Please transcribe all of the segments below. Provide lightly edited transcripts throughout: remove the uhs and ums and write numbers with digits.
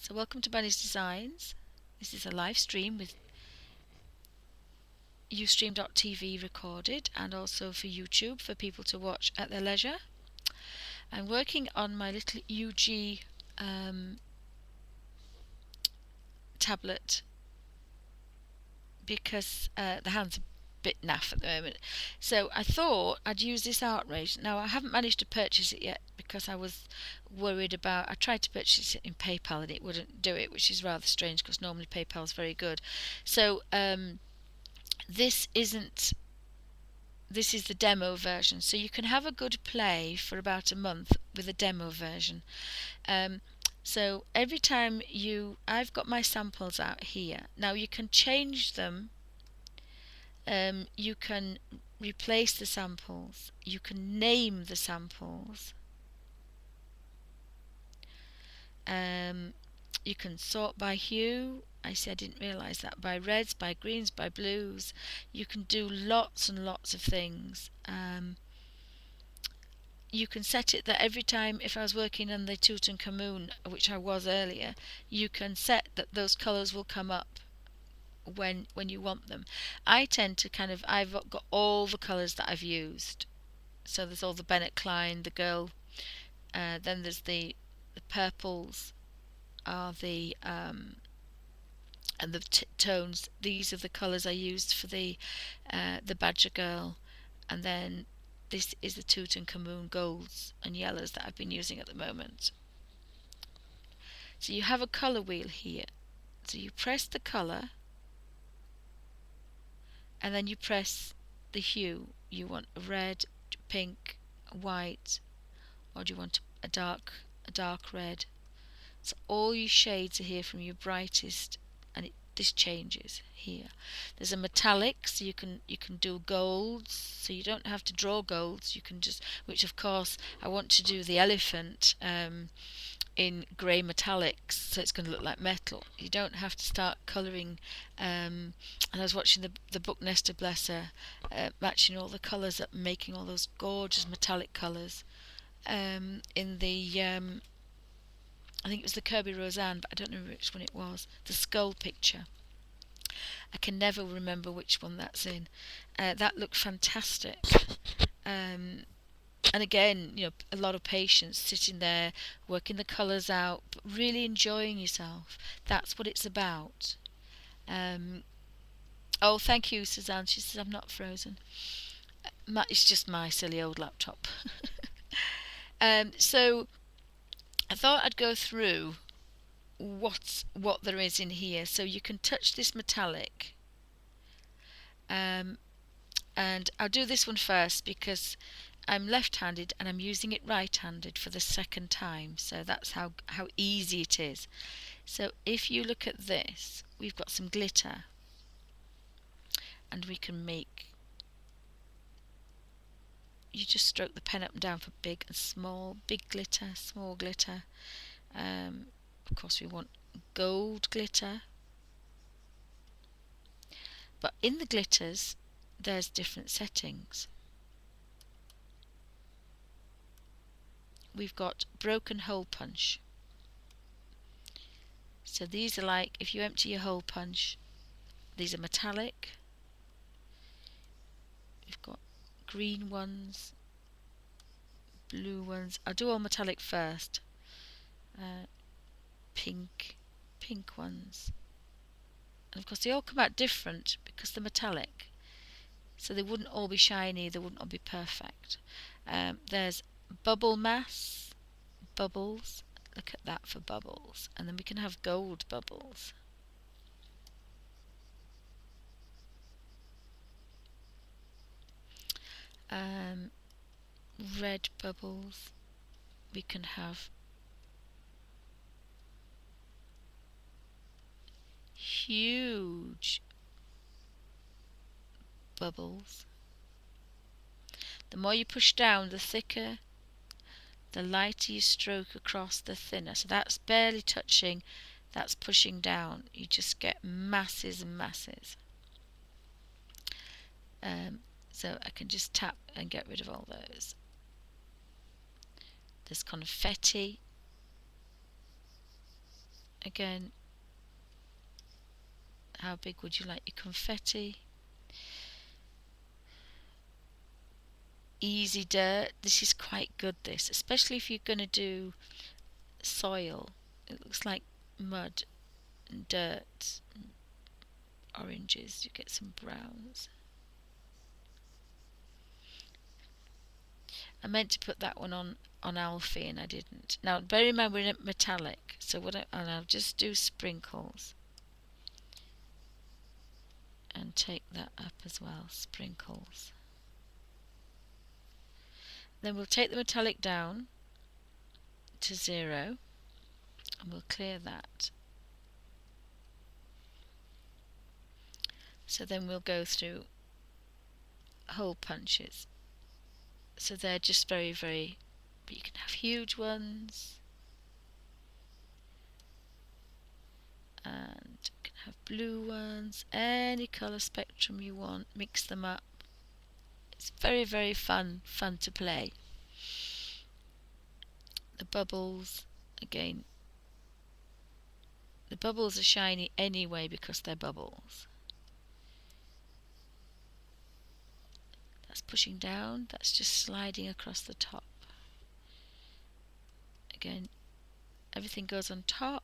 So welcome to Bunny's Designs. This is a live stream with Ustream.tv recorded and also for YouTube for people to watch at their leisure. I'm working on my little Ugee tablet because the hand's a bit naff at the moment. So I thought I'd use this Artrage. Now I haven't managed to purchase it yet because I was worried about. I tried to purchase it in PayPal and it wouldn't do it, which is rather strange because normally PayPal is very good. So this isn't. This is the demo version, so you can have a good play for about a month with a demo version. So every time I've got my samples out here. Now you can change them. You can replace the samples. You can name the samples. You can sort by hue. I didn't realise that. By reds, by greens, by blues. You can do lots and lots of things. You can set it that every time, if I was working on the Tutankhamun, which I was earlier, you can set that those colours will come up when you want them. I tend to I've got all the colours that I've used. So there's all the Bennett Klein, the girl, then there's the purples are the and the tones. These are the colours I used for the Badger girl, and then this is the Tutankhamun golds and yellows that I've been using at the moment. So you have a colour wheel here. So you press the colour and then you press the hue. You want a red, pink, white, or do you want a dark red? So all your shades are here from your brightest, and this changes here. There's a metallic, so you can do golds, so you don't have to draw golds. You can just, which of course I want to do the elephant in grey metallics, so it's going to look like metal. You don't have to start colouring. And I was watching the book Nesta Blesser matching all the colours up, making all those gorgeous metallic colours in the I think it was the Kirby Roseanne, but I don't know which one it was. The skull picture. I can never remember which one that's in. That looked fantastic. And again, a lot of patience, sitting there, working the colours out, but really enjoying yourself. That's what it's about. Oh, thank you, Suzanne. She says I'm not frozen. It's just my silly old laptop. So I thought I'd go through what there is in here. So you can touch this metallic, and I'll do this one first because I'm left-handed and I'm using it right-handed for the second time, so that's how easy it is. So if you look at this, we've got some glitter, and we can make, you just stroke the pen up and down for big and small, big glitter, small glitter. Of course we want gold glitter, but in the glitters there's different settings. We've got broken hole punch. So these are like, if you empty your hole punch, these are metallic. We've got green ones, blue ones. I'll do all metallic first. Pink ones. And of course they all come out different because they're metallic. So they wouldn't all be shiny, they wouldn't all be perfect. There's bubble mass, bubbles. Look at that for bubbles. And then we can have gold bubbles. Red bubbles. We can have huge bubbles. The more you push down, the thicker, the lighter you stroke across, the thinner. So that's barely touching, that's pushing down. You just get masses and masses. So I can just tap and get rid of all those. There's confetti. again, how big would you like your confetti? Easy dirt. This is quite good, this, especially if you're going to do soil. It looks like mud and dirt and oranges. You get some browns. I meant to put that one on Alfie and I didn't. Now bear in mind we're in metallic, so and I'll just do sprinkles and take that up as well. Sprinkles. Then we'll take the metallic down to 0 and we'll clear that. So then we'll go through hole punches. So they're just very, very, but you can have huge ones and you can have blue ones, any colour spectrum you want, mix them up. It's very, very fun to play. The bubbles, again, the bubbles are shiny anyway because they're bubbles. That's pushing down, that's just sliding across the top. Again, everything goes on top.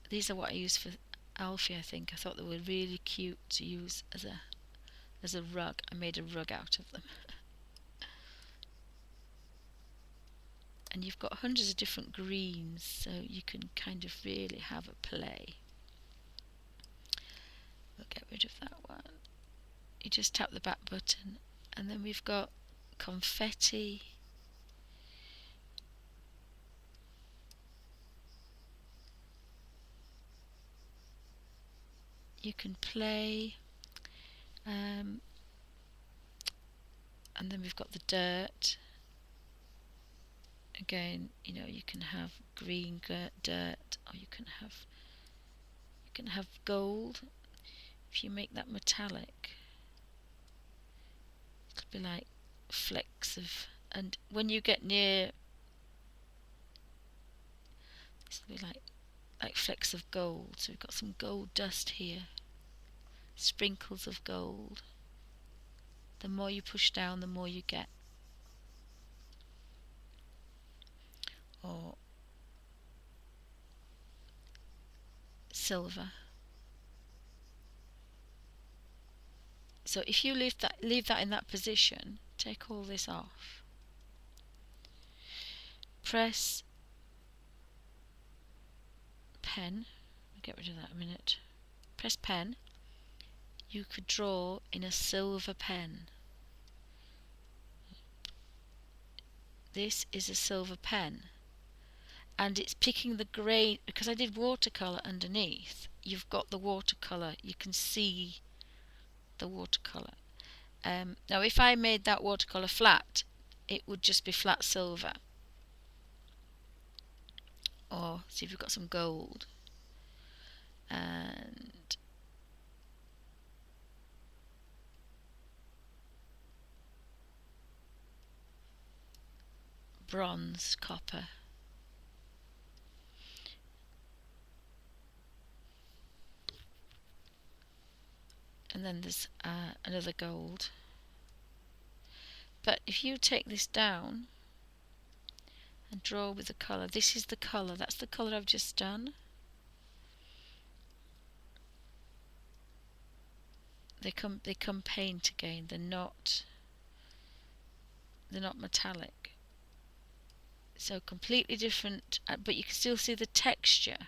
These are what I use for Alfie, I think. I thought they were really cute to use as a rug. I made a rug out of them. And you've got hundreds of different greens, so you can kind of really have a play. We'll get rid of that one. You just tap the back button, and then we've got confetti. You can play, and then we've got the dirt. Again, you know, you can have green dirt, or you can have gold. If you make that metallic, it'll be like flecks of, and when you get near, this will be like flecks of gold. So we've got some gold dust here, sprinkles of gold. The more you push down, the more you get. Or silver. So if you leave that in that position, take all this off. Press pen. I'll get rid of that in a minute. Press pen. You could draw in a silver pen. This is a silver pen. And it's picking the grey, because I did watercolour underneath. You've got the watercolour, you can see the watercolour. Now if I made that watercolour flat, it would just be flat silver. Or see if we've got some gold. And bronze, copper. And then there's another gold. But if you take this down and draw with the colour, this is the colour, that's the colour I've just done. They come paint again, they're not metallic. So completely different, but you can still see the texture.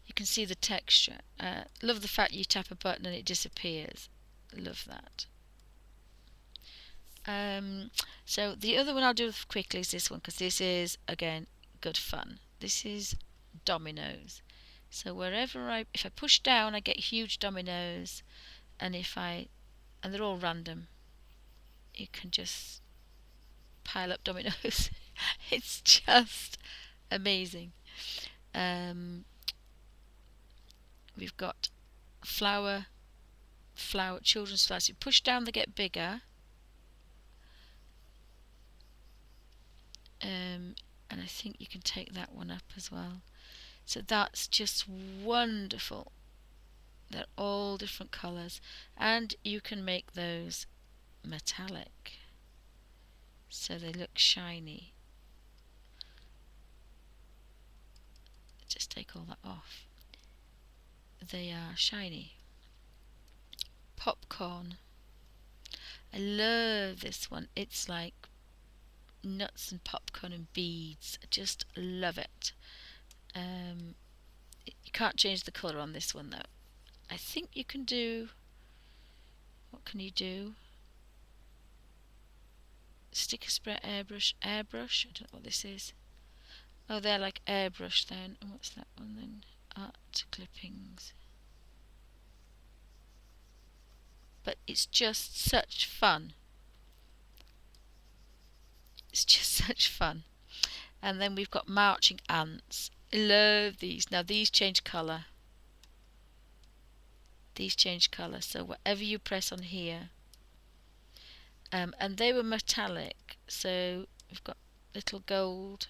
You can see the texture. Love the fact you tap a button and it disappears. Love that. So the other one I'll do quickly is this one, because this is, again, good fun. This is dominoes. So wherever if I push down, I get huge dominoes, and and they're all random. You can just pile up dominoes. It's just amazing. We've got children's flowers. You push down, they get bigger. and I think you can take that one up as well. So that's just wonderful. They're all different colours, and you can make those metallic so they look shiny. Just take all that off. They are shiny. Popcorn. I love this one. It's like nuts and popcorn and beads. I just love it. You can't change the colour on this one though. I think you can do, what can you do? Sticker spray, airbrush. I don't know what this is. Oh, they're like airbrush then. And what's that one then? Art clippings. But it's just such fun. It's just such fun. And then we've got marching ants. I love these. Now these change colour. These change colour. So whatever you press on here. And they were metallic. So we've got little gold.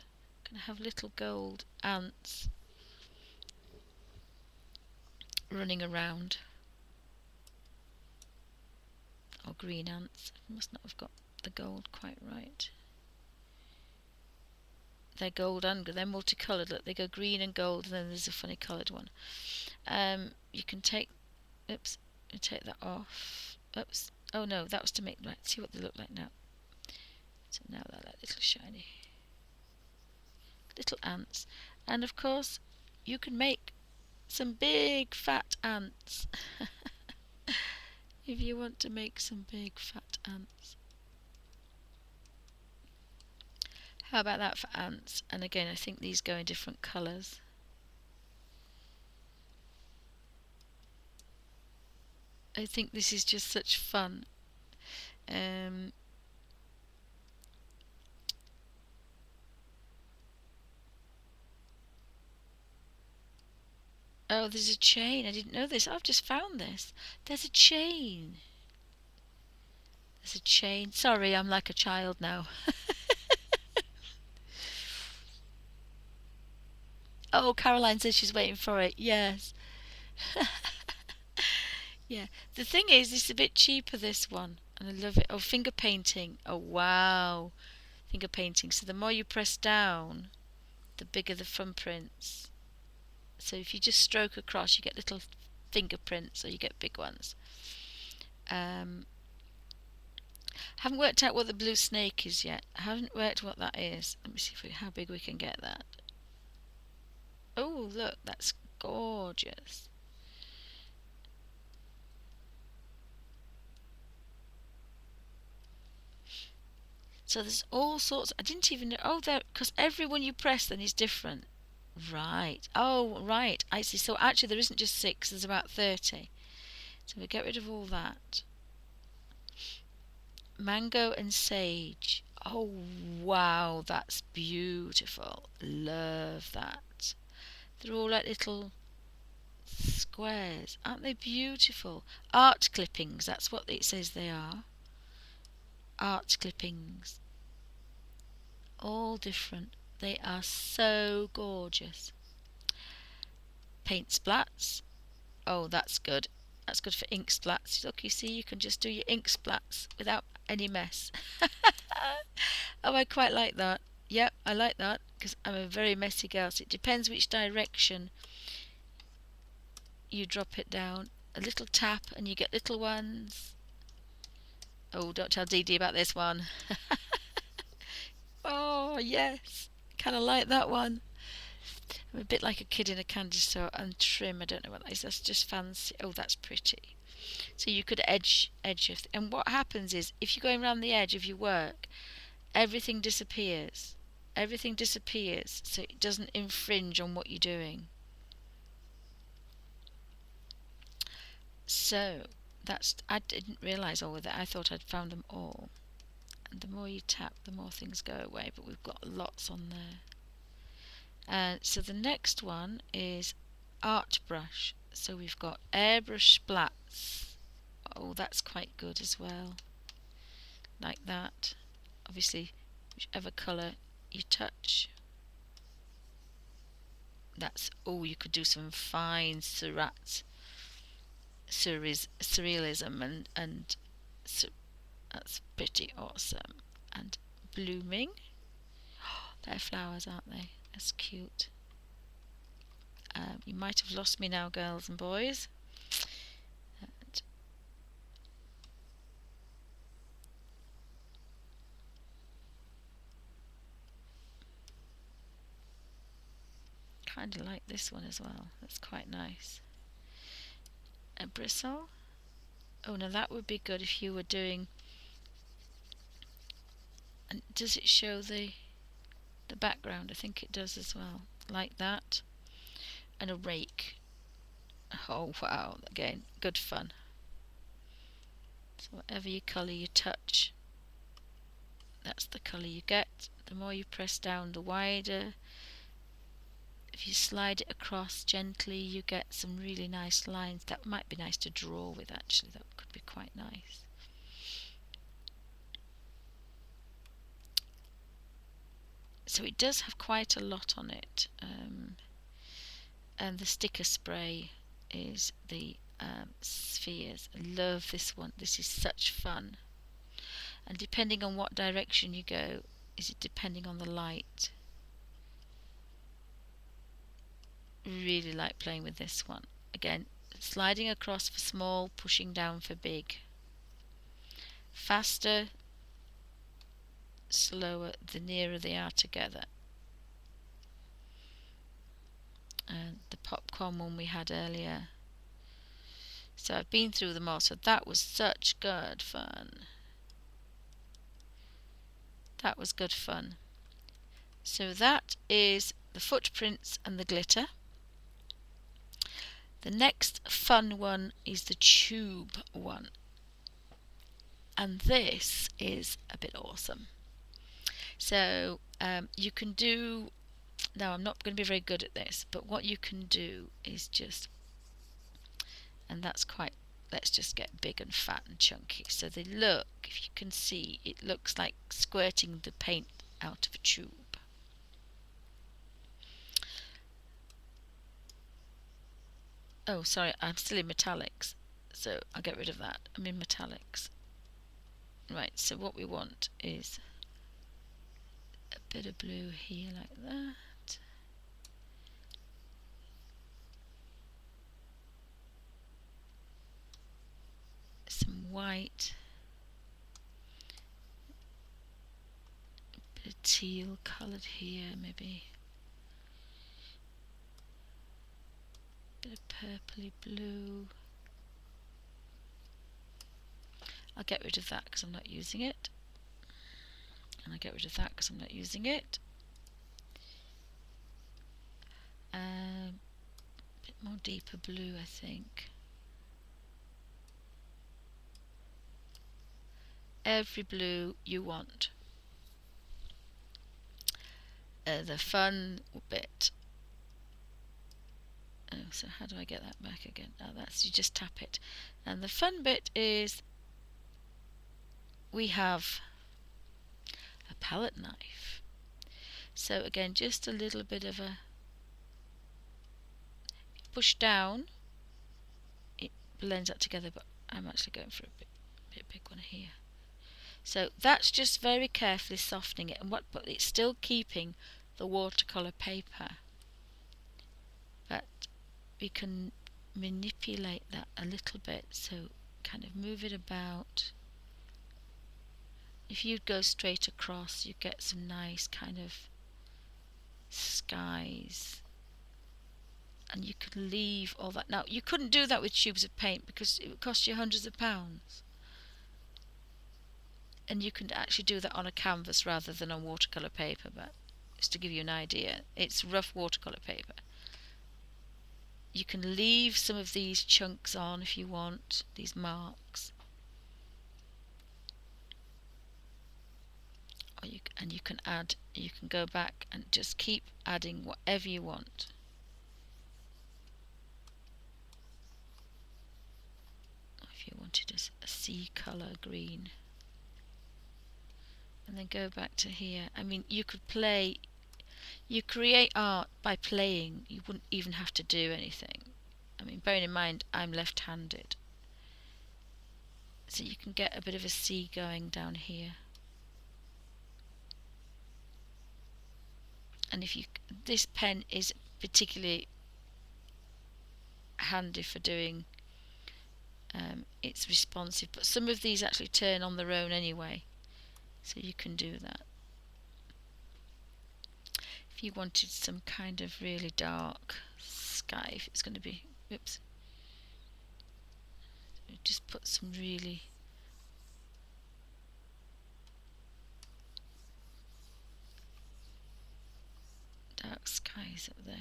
Gonna have little gold ants running around. Or green ants. I must not have got the gold quite right. They're gold and they're multicoloured. Look, they go green and gold, and then there's a funny coloured one. You can take, oops, you take that off. Oops. Oh no, that was to make, right, see what they look like now. So now they're like little shiny little ants. And of course, you can make some big fat ants. If you want to make some big fat ants. How about that for ants? And again, I think these go in different colours. I think this is just such fun. Oh, there's a chain. I didn't know this. I've just found this. There's a chain. There's a chain. Sorry, I'm like a child now. Oh, Caroline says she's waiting for it. Yes. Yeah. The thing is, it's a bit cheaper, this one. And I love it. Oh, finger painting. Oh, wow. Finger painting. So the more you press down, the bigger the thumbprints. So if you just stroke across, you get little fingerprints, or you get big ones. Haven't worked out what the blue snake is yet. I haven't worked what that is. Let me see how big we can get that. Oh, look, that's gorgeous. So there's all sorts. I didn't even know. Oh, there, because every one you press then is different. Right. Oh, right. I see. So actually, there isn't just 6. There's about 30. So we get rid of all that. Mango and sage. Oh, wow. That's beautiful. Love that. They're all like little squares. Aren't they beautiful? Art clippings. That's what it says they are. Art clippings. All different. They are so gorgeous. Paint splats. Oh, that's good. That's good for ink splats. Look, you see, you can just do your ink splats without any mess. Oh, I quite like that. Yep, I like that because I'm a very messy girl. So it depends which direction you drop it down. A little tap and you get little ones. Oh, don't tell Dee Dee about this one. Oh, yes. Kind of like that one. I'm a bit like a kid in a candy store. And trim, I don't know what that is. That's just fancy. Oh, that's pretty. So you could edge your and what happens is, if you're going around the edge of your work, everything disappears. Everything disappears, so it doesn't infringe on what you're doing. So that's, I didn't realise all of that. I thought I'd found them all. And the more you tap, the more things go away. But we've got lots on there. So the next one is art brush. So we've got airbrush splats. Oh, that's quite good as well. Like that. Obviously, whichever colour you touch. That's, oh, you could do some fine surrealism and that's pretty awesome. And blooming. They're flowers, aren't they? That's cute. You might have lost me now, girls and boys. And kind of like this one as well. That's quite nice. A bristle. Oh, now that would be good if you were doing. And does it show the background? I think it does as well. Like that. And a rake. Oh wow! Again, good fun. So whatever you colour you touch, that's the colour you get. The more you press down, the wider. If you slide it across gently, you get some really nice lines. That might be nice to draw with, actually. That could be quite nice. So it does have quite a lot on it. And the sticker spray is the spheres. I love this one. This is such fun. And depending on what direction you go, is it depending on the light. Really like playing with this one. Again, sliding across for small, pushing down for big. Faster, slower, the nearer they are together. And the popcorn one we had earlier. So I've been through them all, so that was such good fun. That was good fun. So that is the footprints and the glitter. The next fun one is the tube one. And this is a bit awesome. So you can do, now I'm not going to be very good at this, but what you can do is just, and that's quite, let's just get big and fat and chunky. So they look, if you can see, it looks like squirting the paint out of a tube. Oh, sorry, I'm still in metallics, so I'll get rid of that. I'm in metallics. Right, so what we want is a bit of blue here like that. Some white. A bit of teal coloured here, maybe. A bit of purpley blue. I'll get rid of that because I'm not using it. And I'll get rid of that because I'm not using it. A bit more deeper blue, I think. Every blue you want. The fun bit. Oh, so how do I get that back again? Oh, that's, you just tap it. And the fun bit is we have a palette knife. So again, just a little bit of a push down. It blends that together, but I'm actually going for a bit big one here. So that's just very carefully softening it, and but it's still keeping the watercolour paper. But we can manipulate that a little bit, so kind of move it about. If you go straight across, you get some nice kind of skies, and you could leave all that. Now you couldn't do that with tubes of paint because it would cost you hundreds of pounds, and you can actually do that on a canvas rather than on watercolour paper. But just to give you an idea, it's rough watercolour paper. You can leave some of these chunks on if you want, these marks, or you can add, you can go back and just keep adding whatever you want. If you wanted a sea colour green, and then go back to here. I mean, you could play, you create art by playing. You wouldn't even have to do anything. I mean, bearing in mind I'm left-handed, so you can get a bit of a sea going down here. And if you, this pen is particularly handy for doing, it's responsive, but some of these actually turn on their own anyway, so you can do that. If you wanted some kind of really dark sky, if it's going to be, oops, just put some really dark skies up there.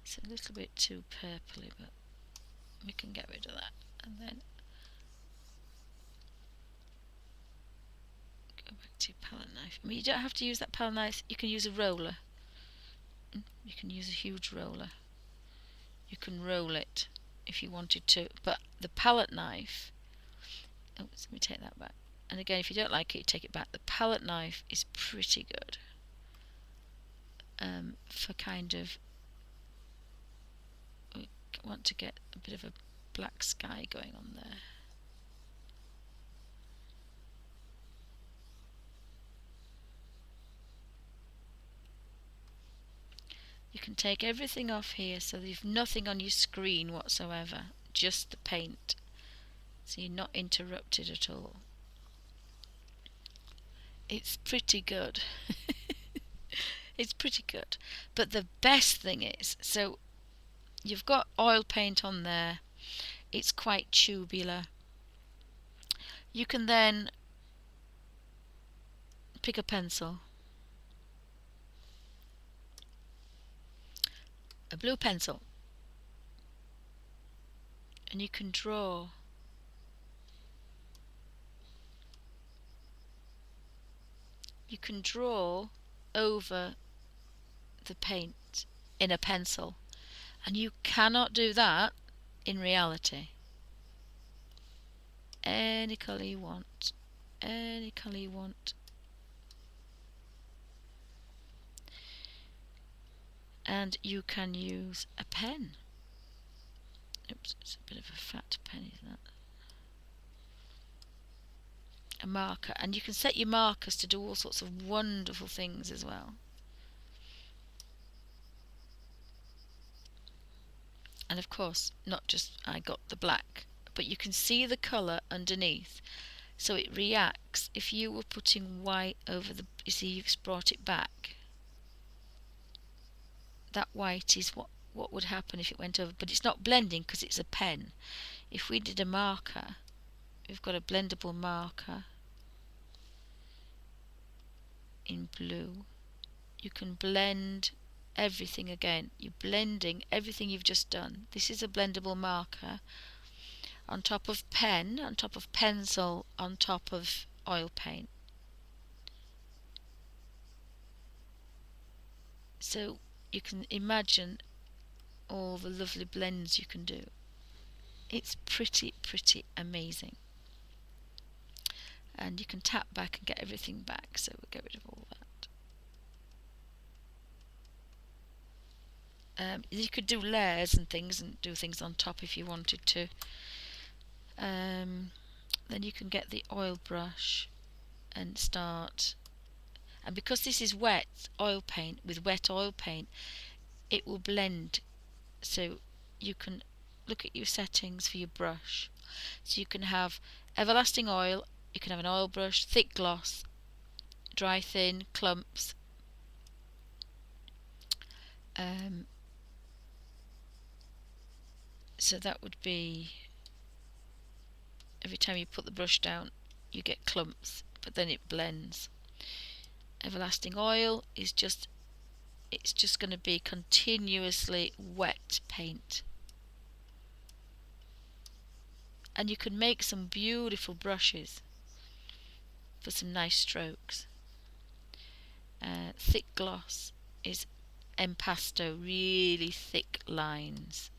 It's a little bit too purpley, but we can get rid of that. And then go back to palette knife. I mean, you don't have to use that palette knife. You can use a roller. You can use a huge roller. You can roll it if you wanted to, but the palette knife, oh, let me take that back. And again, if you don't like it, you take it back. The palette knife is pretty good for kind of, we want to get a bit of a black sky going on there. You can take everything off here so you've nothing on your screen whatsoever, just the paint, so you're not interrupted at all. It's pretty good. It's pretty good. But the best thing is, so you've got oil paint on there, it's quite tubular. You can then pick a pencil, a blue pencil, and you can draw. You can draw over the paint in a pencil, and you cannot do that in reality. Any colour you want, any colour you want. And you can use a pen. Oops, it's a bit of a fat pen, isn't it? A marker, and you can set your markers to do all sorts of wonderful things as well. And of course, not just I got the black, but you can see the colour underneath, so it reacts. If you were putting white over the, you see you've brought it back, that white is what would happen if it went over, but it's not blending because it's a pen. If we did a marker, we've got a blendable marker in blue, you can blend everything again. You're blending everything you've just done. This is a blendable marker on top of pen, on top of pencil, on top of oil paint. So you can imagine all the lovely blends you can do. It's pretty amazing. And you can tap back and get everything back, so we'll get rid of all that. You could do layers and things and do things on top if you wanted to. Then you can get the oil brush and start, and because this is wet oil paint with wet oil paint, it will blend, so you can look at your settings for your brush. So you can have everlasting oil, you can have an oil brush, thick gloss, dry thin, clumps. So that would be, every time you put the brush down you get clumps, but then it blends. Everlasting oil is just, it's just going to be continuously wet paint. And you can make some beautiful brushes for some nice strokes. Thick gloss is impasto, really thick lines.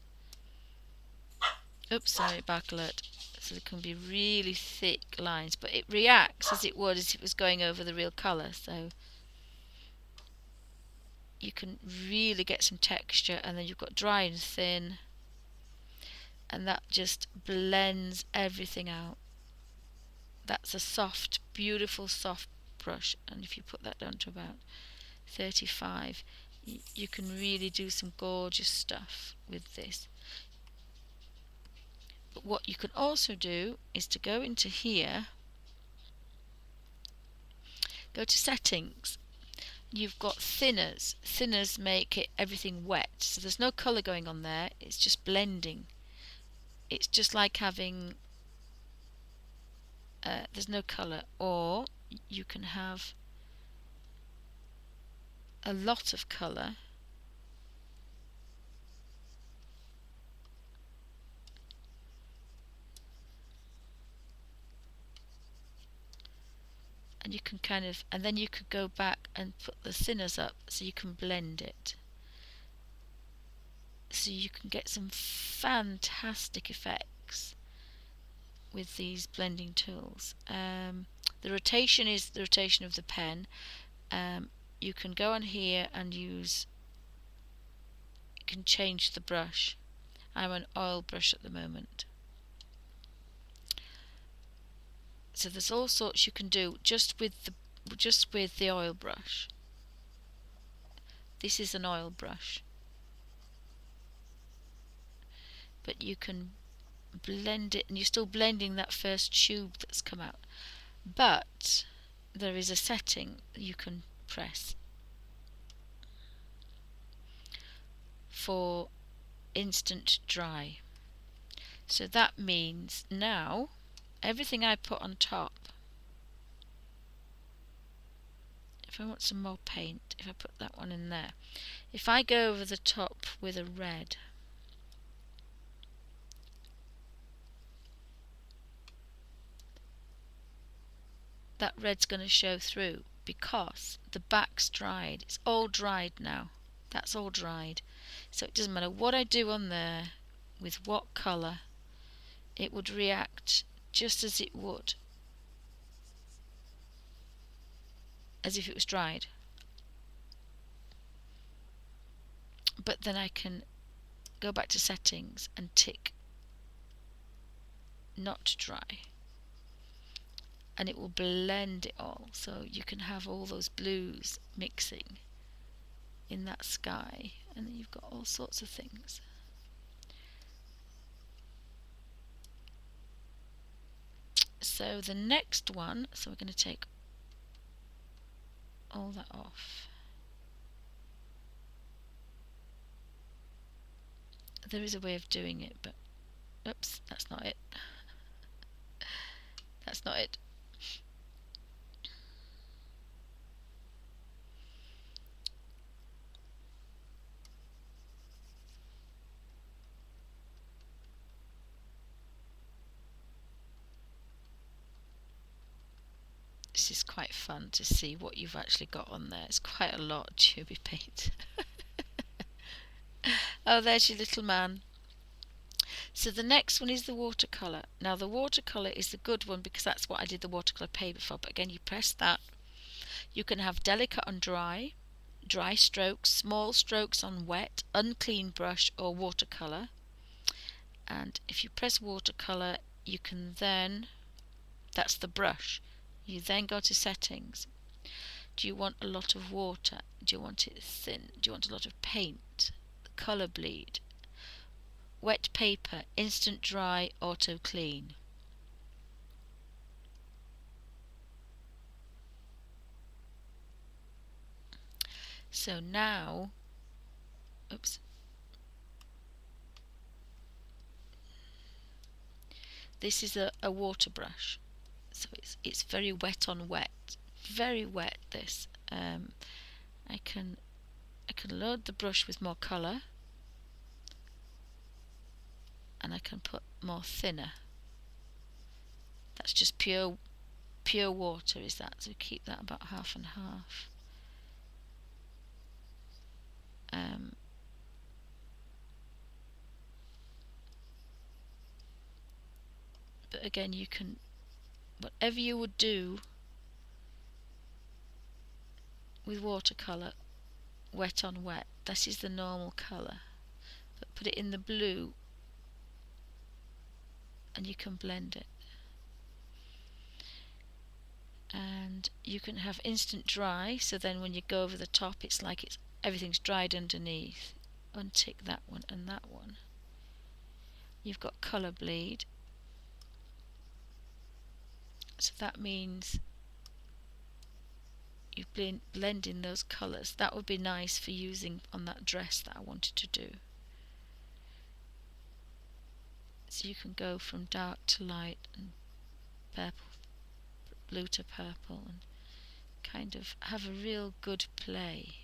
Oops, sorry, back alert. so there can be really thick lines, but it reacts as it would as it was going over the real colour, so you can really get some texture. And then you've got dry and thin, and that just blends everything out. That's a soft, beautiful soft brush, and if you put that down to about 35, you can really do some gorgeous stuff with this. But what you can also do is to go into here, go to settings. You've got thinners. Thinners make it everything wet, so there's no colour going on there, it's just blending. It's just like having there's no colour. Or you can have a lot of colour, and you can kind of, and then you could go back and put the thinners up so you can blend it, so you can get some fantastic effects with these blending tools. The rotation is the rotation of the pen. You can go on here and use, you can change the brush. I'm an oil brush at the moment, so there's all sorts you can do just with the oil brush. This is an oil brush, but you can blend it, and you're still blending that first tube that's come out. But there is a setting you can press for instant dry. So that means now everything I put on top, if I want some more paint, if I put that one in there, if I go over the top with a red, that red's going to show through because the back's dried. It's all dried now. That's all dried. So it doesn't matter what I do on there with what colour, it would react just as it would as if it was dried. But then I can go back to settings and tick not dry, and it will blend it all, so you can have all those blues mixing in that sky, and then you've got all sorts of things. So the next one, so we're going to take all that off. There is a way of doing it, but oops, that's not it. That's not it. This is quite fun to see what you've actually got on there. It's quite a lot of tubey paint. Oh, there's your little man. So the next one is the watercolour. Now the watercolour is the good one because that's what I did the watercolour paper for. But again, you press that. You can have delicate on dry, dry strokes, small strokes on wet, unclean brush, or watercolour. And if you press watercolour, you can then, that's the brush, you then go to settings. Do you want a lot of water? Do you want it thin? Do you want a lot of paint? Colour bleed? Wet paper, instant dry, auto clean. So now, oops, this is a water brush, so it's very wet on wet, very wet. This I can load the brush with more colour, and I can put more thinner. That's just pure water, is that? So keep that about half and half. But again, you can, whatever you would do with watercolour, wet on wet, this is the normal colour. But put it in the blue and you can blend it. And you can have instant dry, so then when you go over the top it's like everything's dried underneath. Untick that one and that one. You've got colour bleed, so that means you've blending those colours. That would be nice for using on that dress that I wanted to do. So you can go from dark to light and purple, blue to purple, and kind of have a real good play.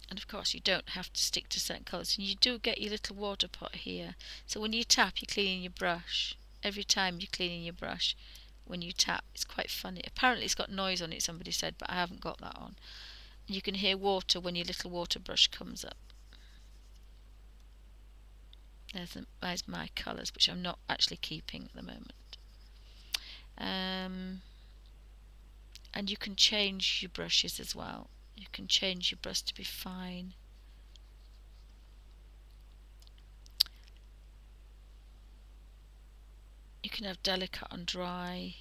And of course you don't have to stick to certain colours, and you do get your little water pot here, so when you tap you're cleaning your brush. Every time you're cleaning your brush, when you tap, it's quite funny. Apparently it's got noise on it, somebody said, but I haven't got that on. You can hear water when your little water brush comes up. There's my colours, which I'm not actually keeping at the moment. And you can change your brushes as well. You can change your brush to be fine. You can have delicate on dry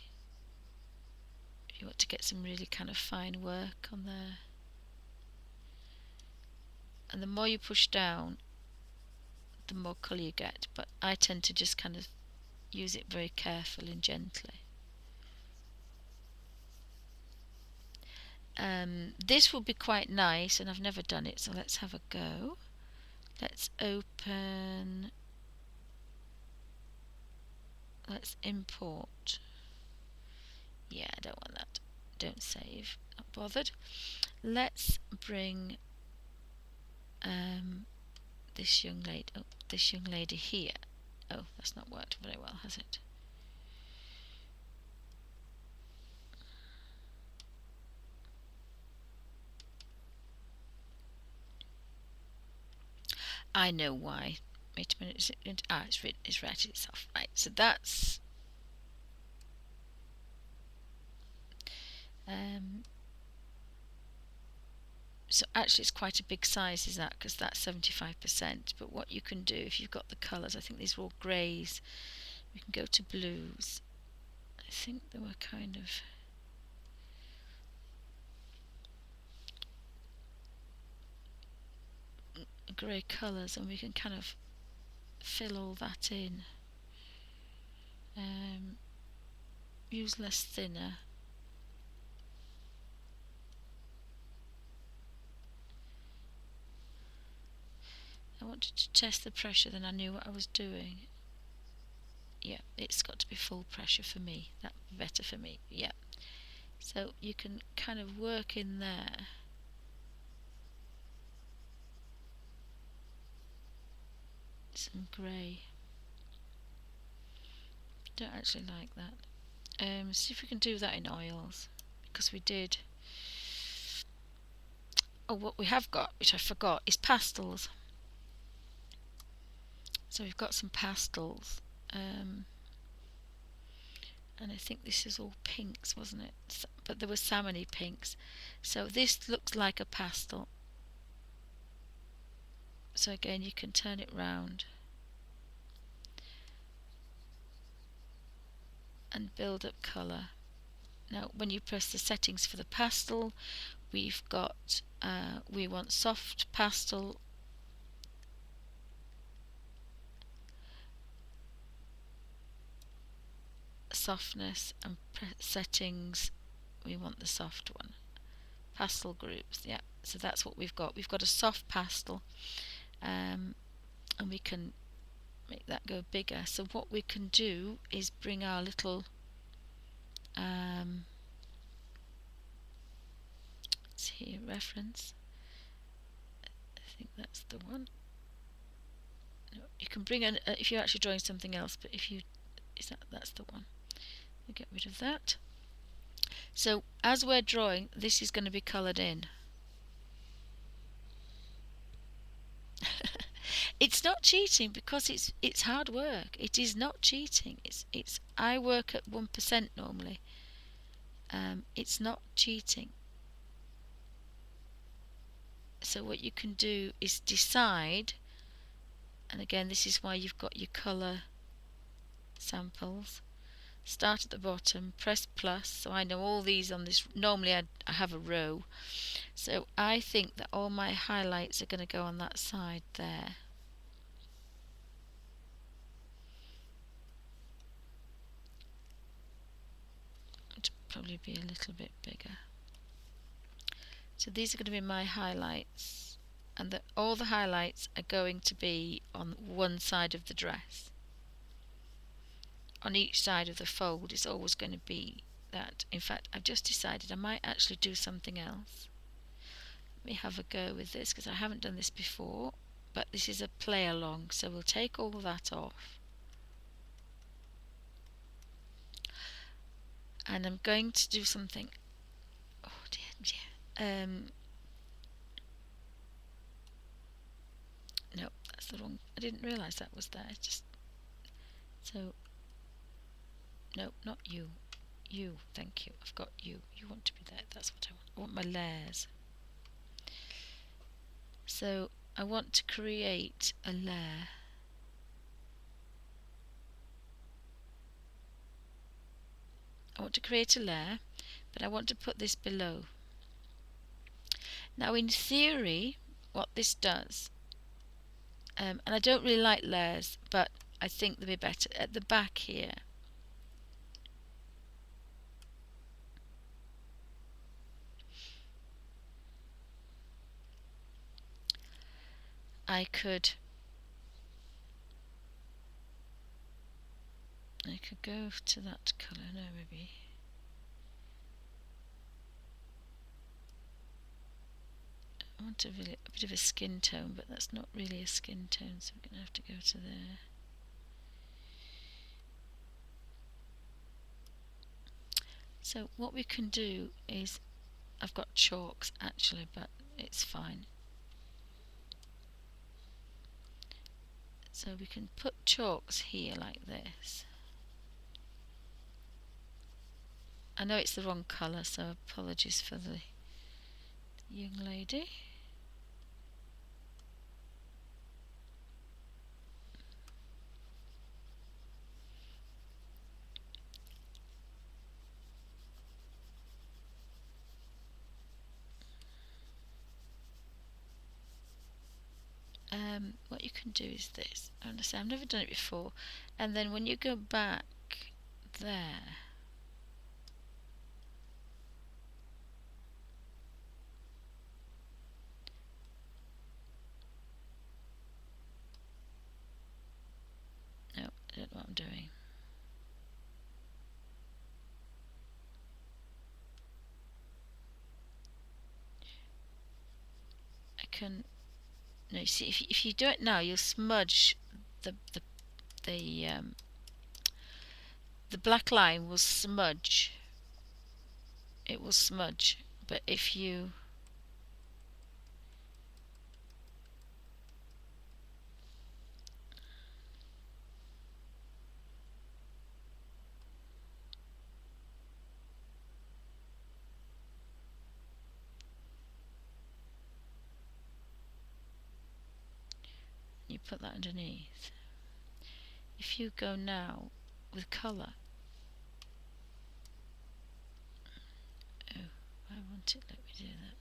if you want to get some really kind of fine work on there. And the more you push down, the more colour you get, but I tend to just kind of use it very carefully and gently. This will be quite nice, and I've never done it, so let's have a go. Let's open, let's import. Yeah, I don't want that. Don't save, not bothered. Let's bring this young lady here. Oh, that's not worked very well, has it? I know why. Wait a minute. It's rated itself. Right, so that's so actually it's quite a big size, is that, because that's 75%. But what you can do if you've got the colours, I think these are all greys, we can go to blues. I think they were kind of grey colours, and we can kind of fill all that in. Use less thinner. I wanted to test the pressure, then I knew what I was doing. Yeah, it's got to be full pressure for me. That'd be better for me. Yeah. So you can kind of work in there. Some grey. Don't actually like that. See if we can do that in oils, because we did. Oh, what we have got, which I forgot, is pastels. So we've got some pastels, and I think this is all pinks, wasn't it? But there were salmony pinks. So this looks like a pastel. So again, you can turn it round and build up colour. Now when you press the settings for the pastel, we've got we want soft pastel, softness, and settings, we want the soft one. Pastel groups, yeah, so that's what we've got. We've got a soft pastel, and we can make that go bigger. So what we can do is bring our little let's see, reference, I think that's the one. No, you can bring in if you're actually drawing something else, but if you that's the one. I'll get rid of that. So as we're drawing, this is going to be coloured in. It's not cheating because it's hard work. It is not cheating. It's I work at 1% normally. It's not cheating. So what you can do is decide, and again this is why you've got your colour samples. Start at the bottom, press plus, so I know all these on this. Normally I have a row, so I think that all my highlights are going to go on that side there. It'll probably be a little bit bigger. So these are going to be my highlights, and all the highlights are going to be on one side of the dress. On each side of the fold is always going to be that. In fact, I've just decided I might actually do something else. Let me have a go with this because I haven't done this before, but this is a play along, so we'll take all of that off. And I'm going to do something. Oh dear. No, that's the wrong. I didn't realise that was there. Just so. No, not you. You, thank you. I've got you. You want to be there. That's what I want. I want my layers. So I want to create a layer. I want to create a layer, but I want to put this below. Now in theory, what this does, and I don't really like layers, but I think they'll be better at the back here. I could go to that colour. No, maybe. I want a bit of a skin tone, but that's not really a skin tone, so we're going to have to go to there. So what we can do is, I've got chalks actually, but it's fine. So we can put chalks here like this. I know it's the wrong colour, so apologies for the young lady. What you can do is this. Honestly, I've never done it before. And then when you go back there, no, I don't know what I'm doing. I can. No, you see, if you do it now, you'll smudge the black line will smudge. It will smudge. But if you put that underneath. If you go now with colour, oh, I want it. Let me do that.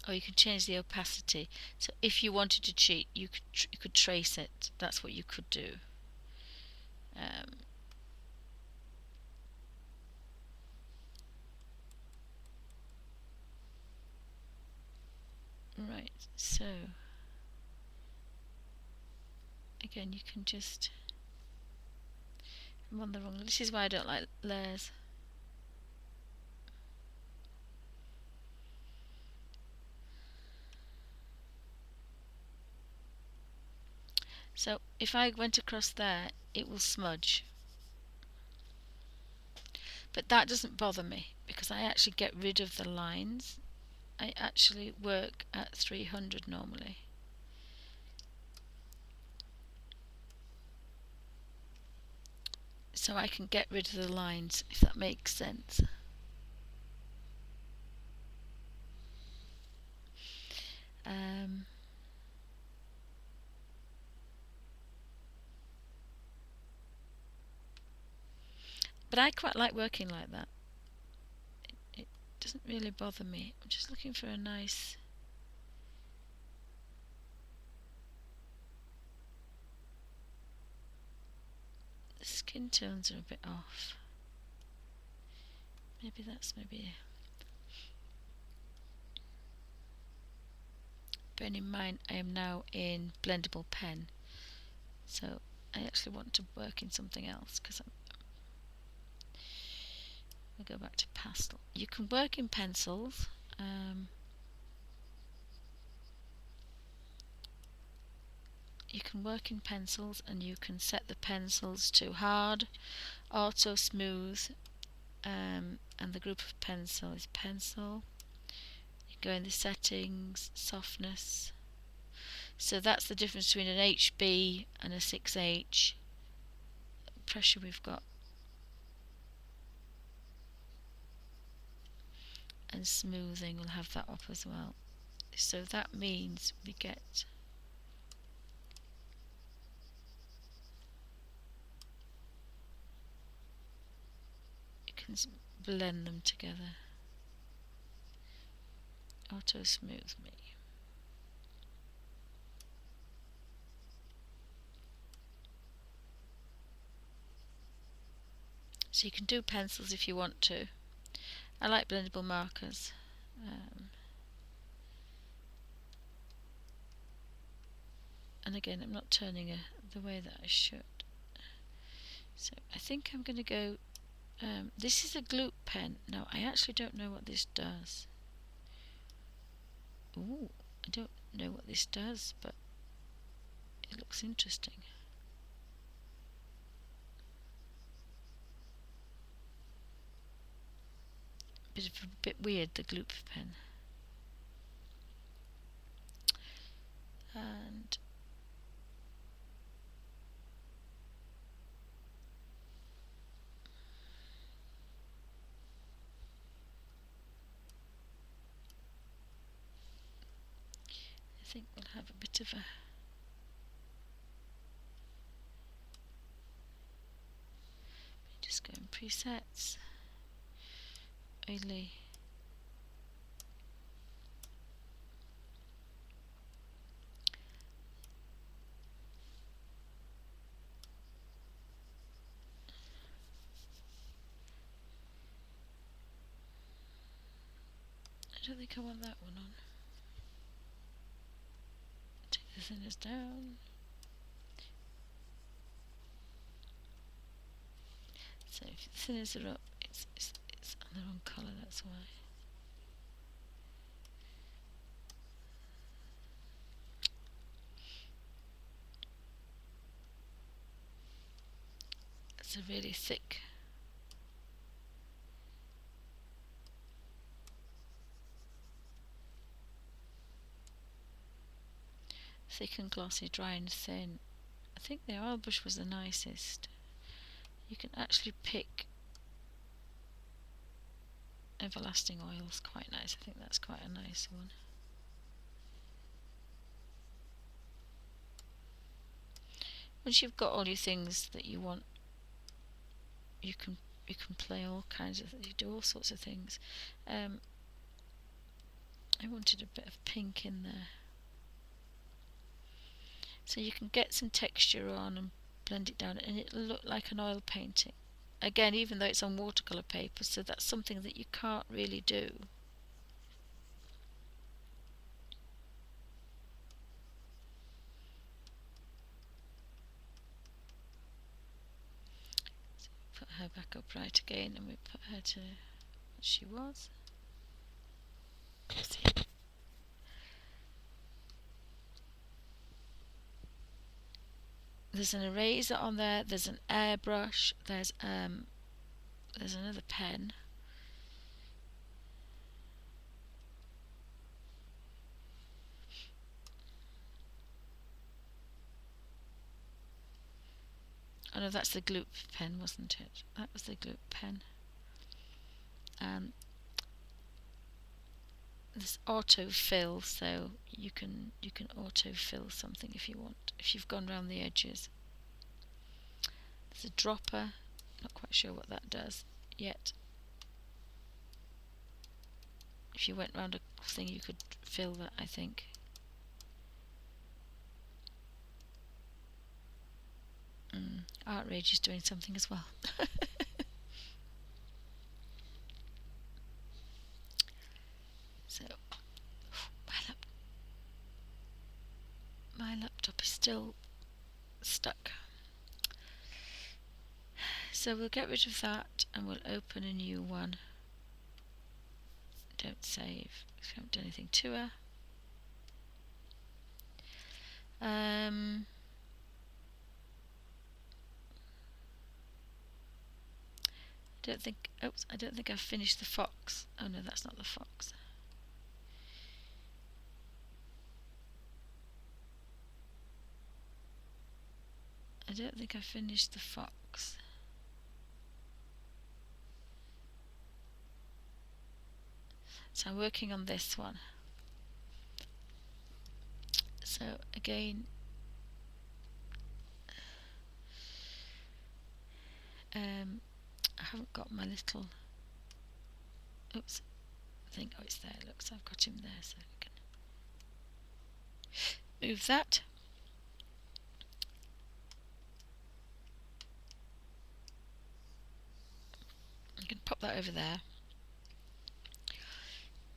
Or you could change the opacity. So if you wanted to cheat, you could trace it. That's what you could do. Right. So again, you can just. I'm on the wrong. This is why I don't like layers. So if I went across there, it will smudge. But that doesn't bother me because I actually get rid of the lines. I actually work at 300 normally. So I can get rid of the lines, if that makes sense. But I quite like working like that. It doesn't really bother me. I'm just looking for a nice... The skin tones are a bit off. Maybe bearing in mind I am now in blendable pen, so I actually want to work in something else because I'll go back to pastel. You can work in pencils. You can work in pencils and you can set the pencils to hard, auto, smooth, and the group of pencil is pencil. You go in the settings, softness. So that's the difference between an HB and a 6H. Pressure we've got. And smoothing, we'll have that up as well. So that means we get you can blend them together. Auto smooth me. So you can do pencils if you want to. I like blendable markers. And again, I'm not turning the way that I should. So I think I'm going to go... this is a glue pen. Now, I actually don't know what this does. Ooh, I don't know what this does, but it looks interesting. A bit weird, the gloop pen. And I think we'll have a bit of a just go in presets, oily. I don't think I want that one on. Take the thinners down. So if the thinners are up, it's on the wrong colour, that's why. It's a really thick. Thick and glossy, dry and thin. I think the oil brush was the nicest. You can actually pick everlasting oils, quite nice. I think that's quite a nice one. Once you've got all your things that you want, you can play all kinds of, you do all sorts of things. I wanted a bit of pink in there, so you can get some texture on and blend it down, and it'll look like an oil painting. Again, even though it's on watercolour paper, so that's something that you can't really do. So put her back upright again, and we put her to what she was. There's an eraser on there, there's an airbrush, there's another pen. Oh no, that's the glue pen, wasn't it? That was the glue pen. There's autofill, so you can autofill something if you want, if you've gone around the edges. There's a dropper, not quite sure what that does yet. If you went round a thing you could fill that, I think. Artrage is doing something as well. So my laptop is still stuck. So we'll get rid of that and we'll open a new one. Don't save, because we haven't done anything to her. I don't think I've finished the fox. Oh no, that's not the fox. I don't think I finished the fox. So I'm working on this one. So again, I haven't got my little thing. Oh, it's there. Looks, I've got him there, so I can move that. I'm going to pop that over there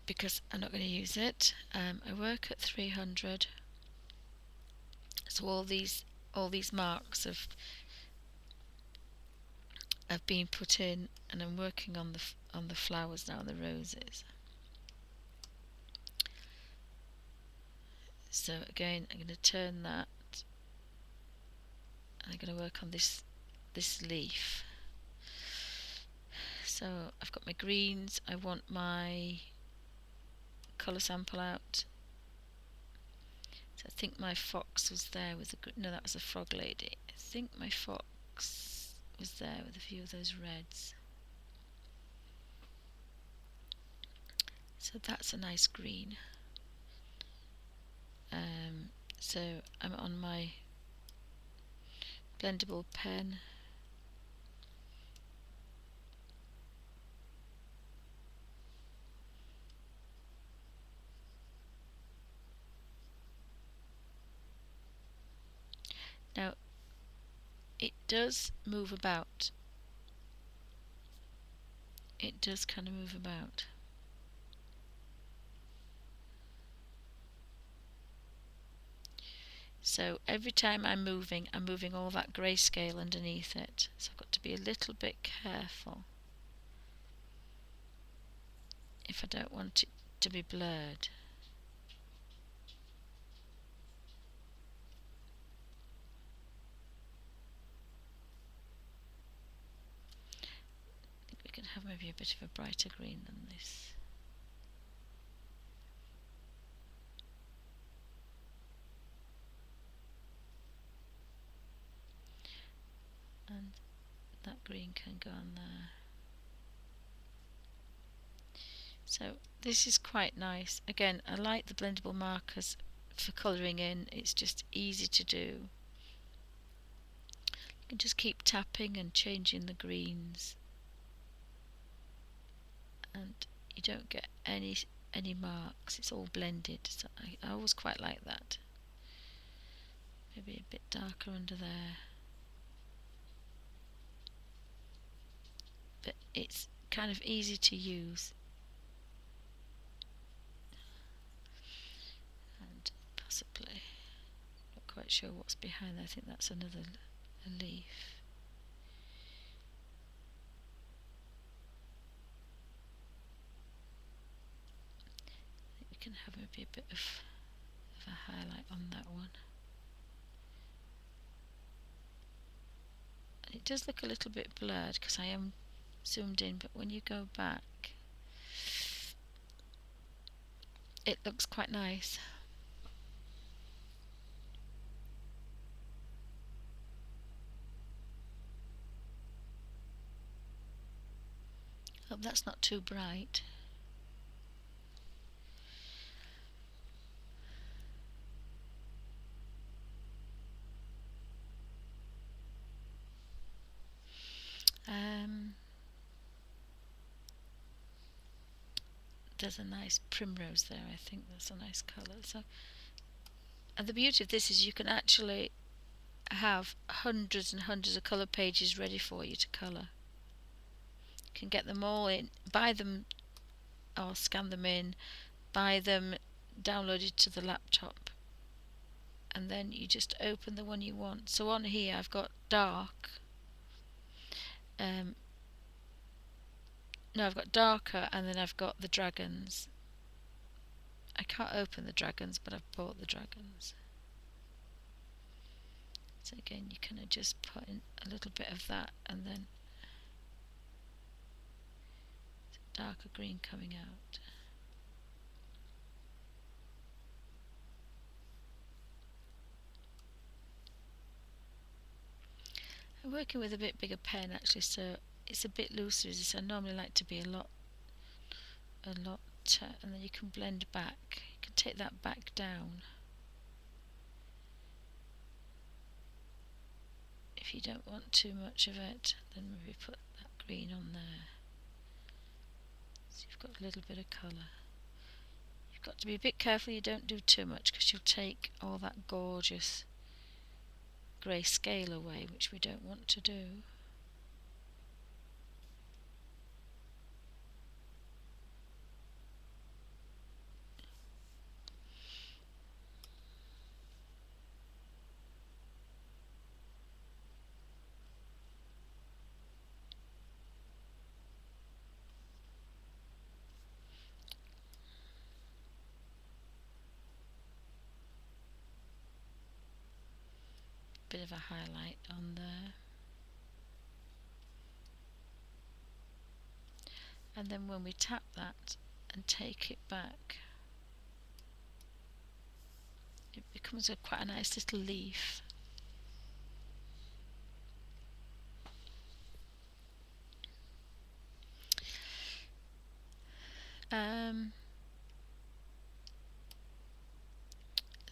because I'm not going to use it. I work at 300, so all these marks have been put in, and I'm working on the flowers now, the roses. So again, I'm going to turn that, and I'm going to work on this leaf. So I've got my greens. I want my colour sample out. So I think my fox was there with no, that was a frog lady. I think my fox was there with a few of those reds. So that's a nice green. So I'm on my blendable pen. Now it does move about. It does kind of move about. So every time I'm moving all that grayscale underneath it. So I've got to be a little bit careful if I don't want it to be blurred. I think we can have maybe a bit of a brighter green than this. And that green can go on there. So this is quite nice. Again, I like the blendable markers for colouring in. It's just easy to do. You can just keep tapping and changing the greens, and you don't get any marks. It's all blended. So I always quite like that. Maybe a bit darker under there. But it's kind of easy to use. And possibly, not quite sure what's behind there. I think that's another leaf. I think we can have maybe a bit of a highlight on that one. It does look a little bit blurred because I am zoomed in, but when you go back, it looks quite nice. Hope that's not too bright. There's a nice primrose there. I think that's a nice colour. So, and the beauty of this is you can actually have hundreds and hundreds of colour pages ready for you to colour. You can get them all in, buy them or scan them in, buy them downloaded to the laptop, and then you just open the one you want. So on here I've got dark, no, I've got darker, and then I've got the dragons. I can't open the dragons, but I've bought the dragons. So again, you kind of just put in a little bit of that, and then darker green coming out. I'm working with a bit bigger pen actually, so it's a bit looser as this. I normally like to be a lot, and then you can blend back. You can take that back down if you don't want too much of it. Then maybe put that green on there, so you've got a little bit of colour. You've got to be a bit careful you don't do too much, because you'll take all that gorgeous grey scale away, which we don't want to do. Bit of a highlight on there, and then when we tap that and take it back, it becomes quite a nice little leaf.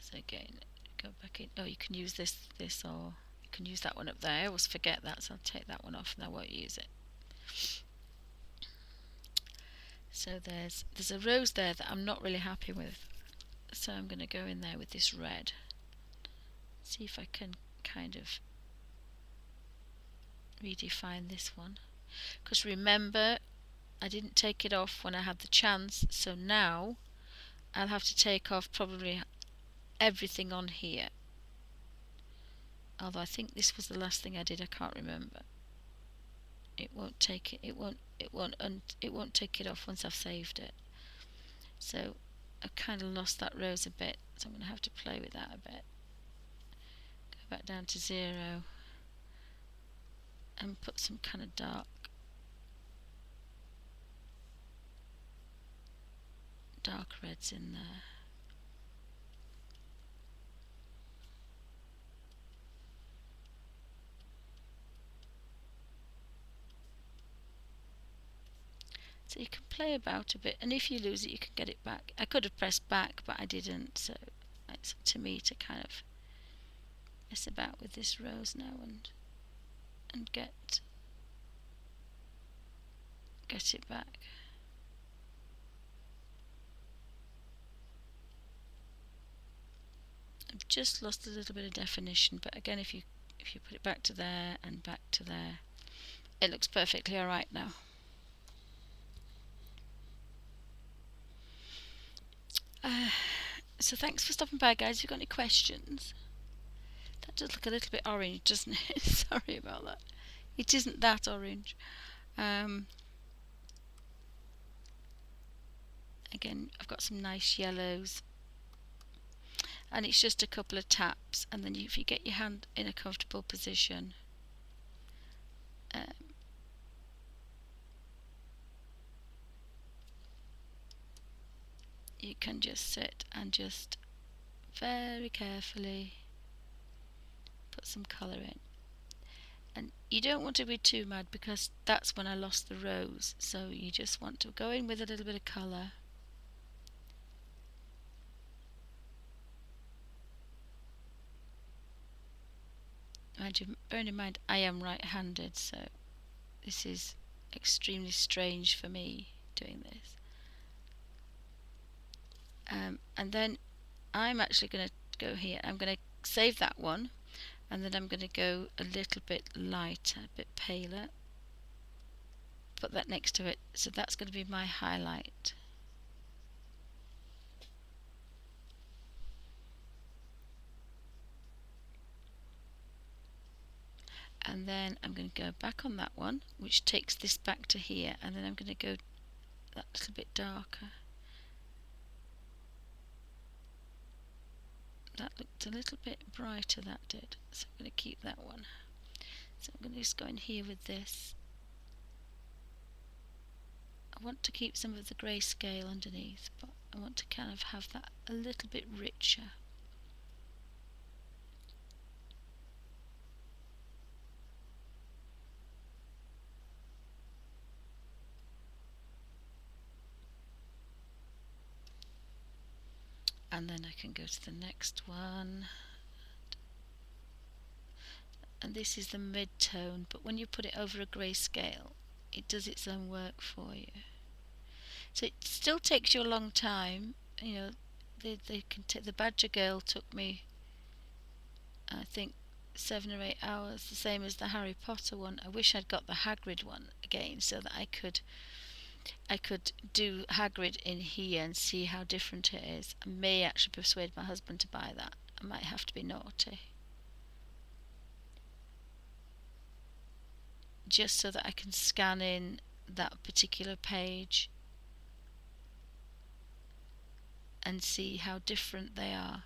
So again, go back in. Oh, you can use this, or you can use that one up there. I always forget that, so I'll take that one off and I won't use it. So there's a rose there that I'm not really happy with, so I'm going to go in there with this red. See if I can kind of redefine this one, because remember, I didn't take it off when I had the chance, so now I'll have to take off probably everything on here. Although I think this was the last thing I did, I can't remember. It won't take it. It won't take it off once I've saved it. So I've kind of lost that rose a bit, so I'm going to have to play with that a bit. Go back down to 0 and put some kind of dark reds in there. So you can play about a bit, and if you lose it you can get it back. I could have pressed back, but I didn't, so it's up to me to kind of mess about with this rose now and get it back. I've just lost a little bit of definition, but again, if you put it back to there and back to there, it looks perfectly alright now. So thanks for stopping by, guys. If you've got any questions. That does look a little bit orange, doesn't it? Sorry about that. It isn't that orange. Again, I've got some nice yellows, and it's just a couple of taps, and then if you get your hand in a comfortable position, You can just sit and just very carefully put some colour in. And you don't want to be too mad, because that's when I lost the rose, so you just want to go in with a little bit of colour. Bearing in mind I am right-handed, so this is extremely strange for me doing this. And then I'm actually going to go here. I'm going to save that one, and then I'm going to go a little bit lighter, a bit paler. Put that next to it, so that's going to be my highlight. And then I'm going to go back on that one, which takes this back to here, and then I'm going to go that little bit darker. That looked a little bit brighter, that did, so I'm going to keep that one. So I'm going to just go in here with this. I want to keep some of the grayscale underneath, but I want to kind of have that a little bit richer. And then I can go to the next one. And this is the mid-tone, but when you put it over a grayscale, it does its own work for you. So it still takes you a long time. You know, the Badger Girl took me, I think, 7 or 8 hours, the same as the Harry Potter one. I wish I'd got the Hagrid one again, so that I could do Hagrid in here and see how different it is. I may actually persuade my husband to buy that. I might have to be naughty, just so that I can scan in that particular page and see how different they are.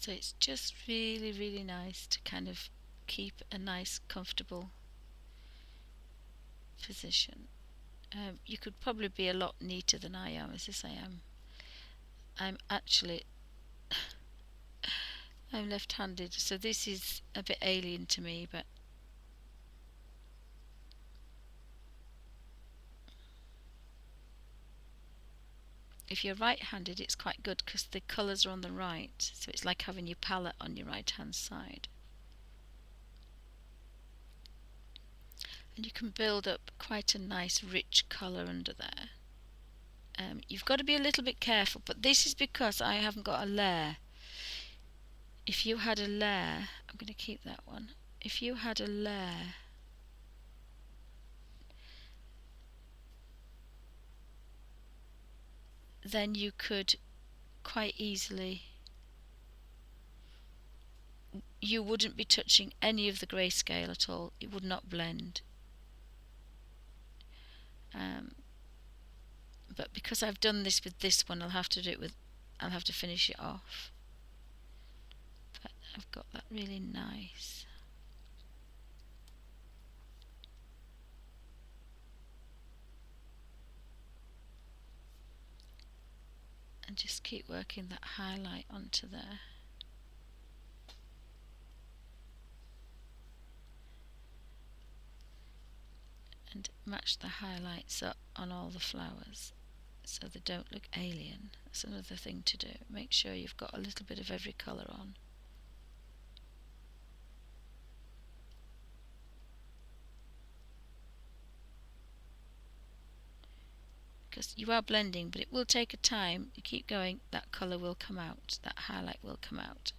So it's just really, really nice to kind of keep a nice, comfortable position. You could probably be a lot neater than I am, as I am. I'm actually I'm left-handed, so this is a bit alien to me, but if you're right-handed, it's quite good because the colours are on the right, so it's like having your palette on your right-hand side. And you can build up quite a nice rich colour under there. You've got to be a little bit careful, but this is because I haven't got a layer. If you had a layer, I'm going to keep that one. If you had a layer, then you could quite easily, you wouldn't be touching any of the grayscale at all. It would not blend. But because I've done this with this one, I'll have to finish it off. But I've got that really nice. And just keep working that highlight onto there. And match the highlights up on all the flowers so they don't look alien. That's another thing to do. Make sure you've got a little bit of every colour on. Because you are blending, but it will take a time. You keep going, that colour will come out, that highlight will come out.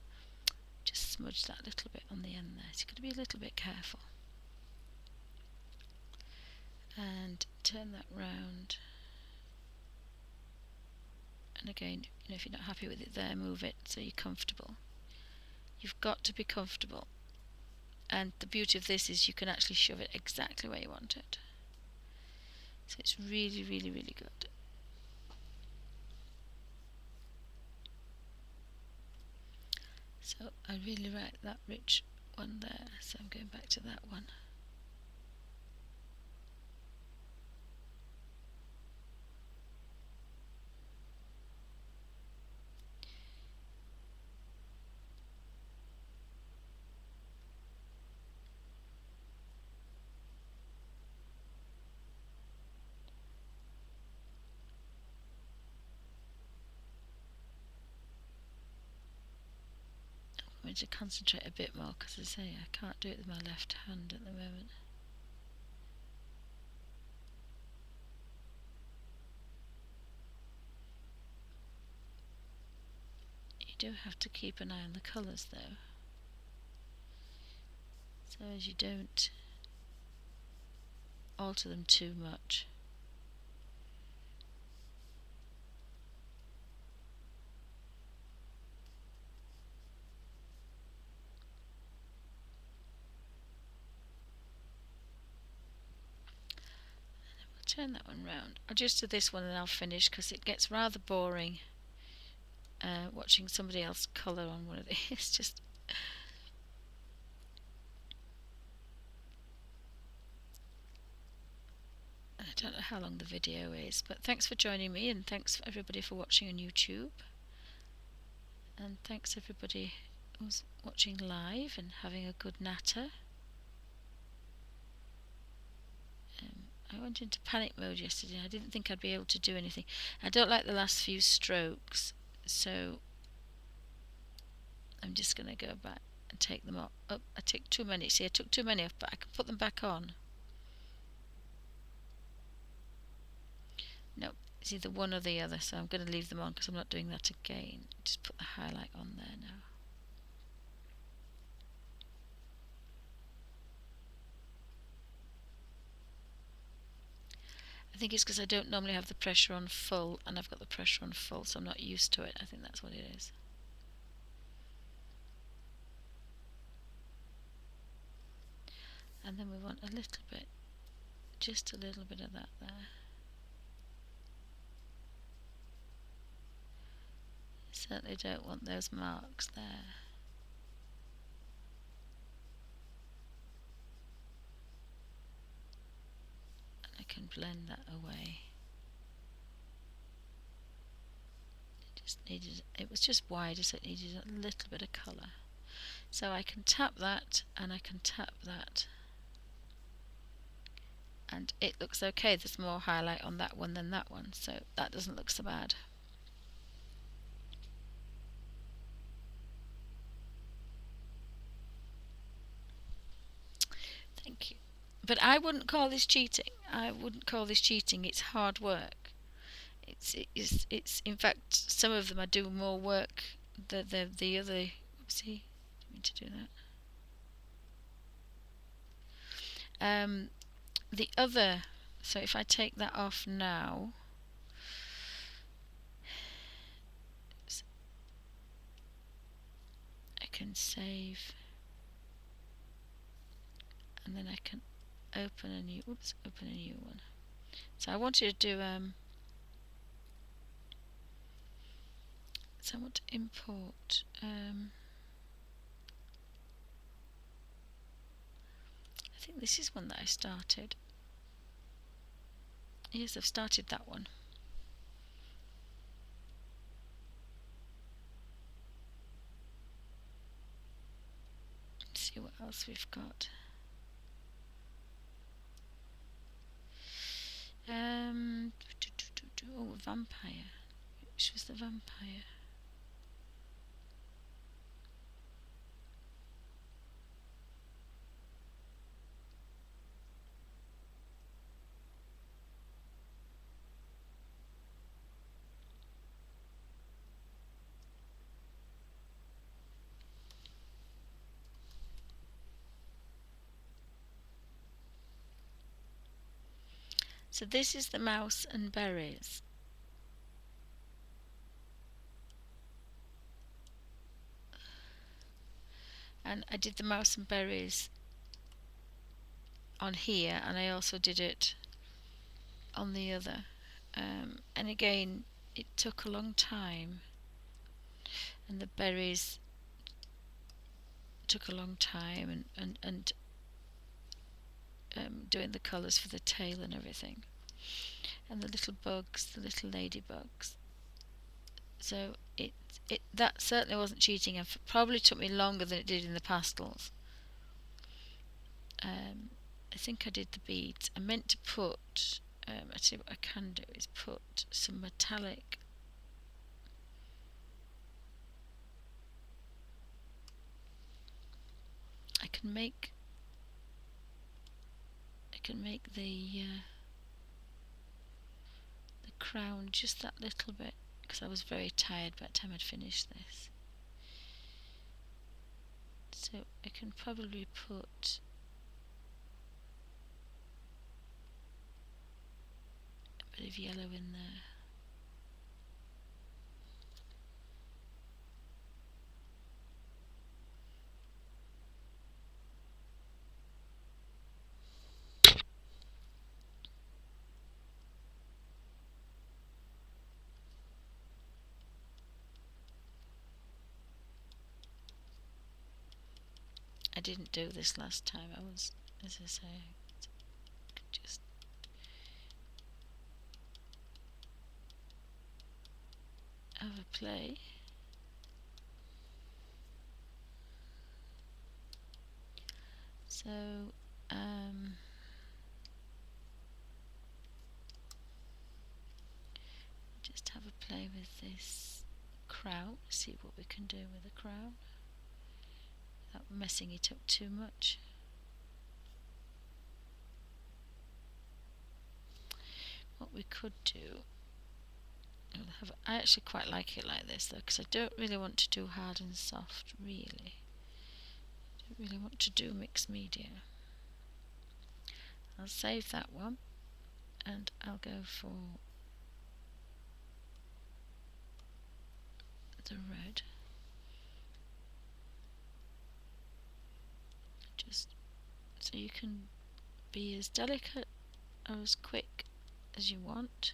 Just smudge that little bit on the end there. So you've got to be a little bit careful. And turn that round. And again, if you're not happy with it there, move it so you're comfortable. You've got to be comfortable. And the beauty of this is you can actually shove it exactly where you want it. So it's really, really, really good. So I really like that rich one there, so I'm going back to that one. I'm going to concentrate a bit more because, as I say, I can't do it with my left hand at the moment. You do have to keep an eye on the colours though, so as you don't alter them too much. Turn that one round. I'll just do this one and I'll finish because it gets rather boring watching somebody else colour on one of these. Just I don't know how long the video is, but thanks for joining me, and thanks everybody for watching on YouTube, and thanks everybody who's watching live and having a good natter. I went into panic mode yesterday. I didn't think I'd be able to do anything. I don't like the last few strokes, so I'm just going to go back and take them off. Oh, I took too many. See, I took too many off, but I can put them back on. No, it's either one or the other, so I'm going to leave them on because I'm not doing that again. Just put the highlight on there now. I think it's because I don't normally have the pressure on full, and I've got the pressure on full, so I'm not used to it. I think that's what it is. And then we want a little bit, just a little bit of that there. Certainly don't want those marks there. And I can blend that away. It was just wider, so it needed a little bit of colour. So I can tap that and I can tap that, and it looks okay. There's more highlight on that one than that one, so that doesn't look so bad. Thank you. But I wouldn't call this cheating. I wouldn't call this cheating. It's hard work. It's in fact, some of them I do more work. The other, oopsie, didn't mean to do that. The other, so if I take that off now, I can save, and then I can open a new, open a new one. So I wanted to do so I want to import I think this is one that I started. Yes, I've started that one. Let's see what else we've got. Oh, vampire. Which was the vampire? So this is the mouse and berries. And I did the mouse and berries on here, and I also did it on the other. And again, it took a long time, and the berries took a long time, and doing the colours for the tail and everything, and the little bugs, the little ladybugs. So that certainly wasn't cheating, and probably took me longer than it did in the pastels. I think I did the beads. I meant to put, actually what I can do is put some metallic. I can make the crown just that little bit, because I was very tired by the time I'd finished this. So I can probably put a bit of yellow in there. I didn't do this last time. I was, as I say, I could just have a play. So, just have a play with this crown, see what we can do with the crown without messing it up too much. What we could do, I actually quite like it like this though, because I don't really want to do hard and soft, really. I don't really want to do mixed media. I'll save that one, and I'll go for the red. Just so you can be as delicate or as quick as you want.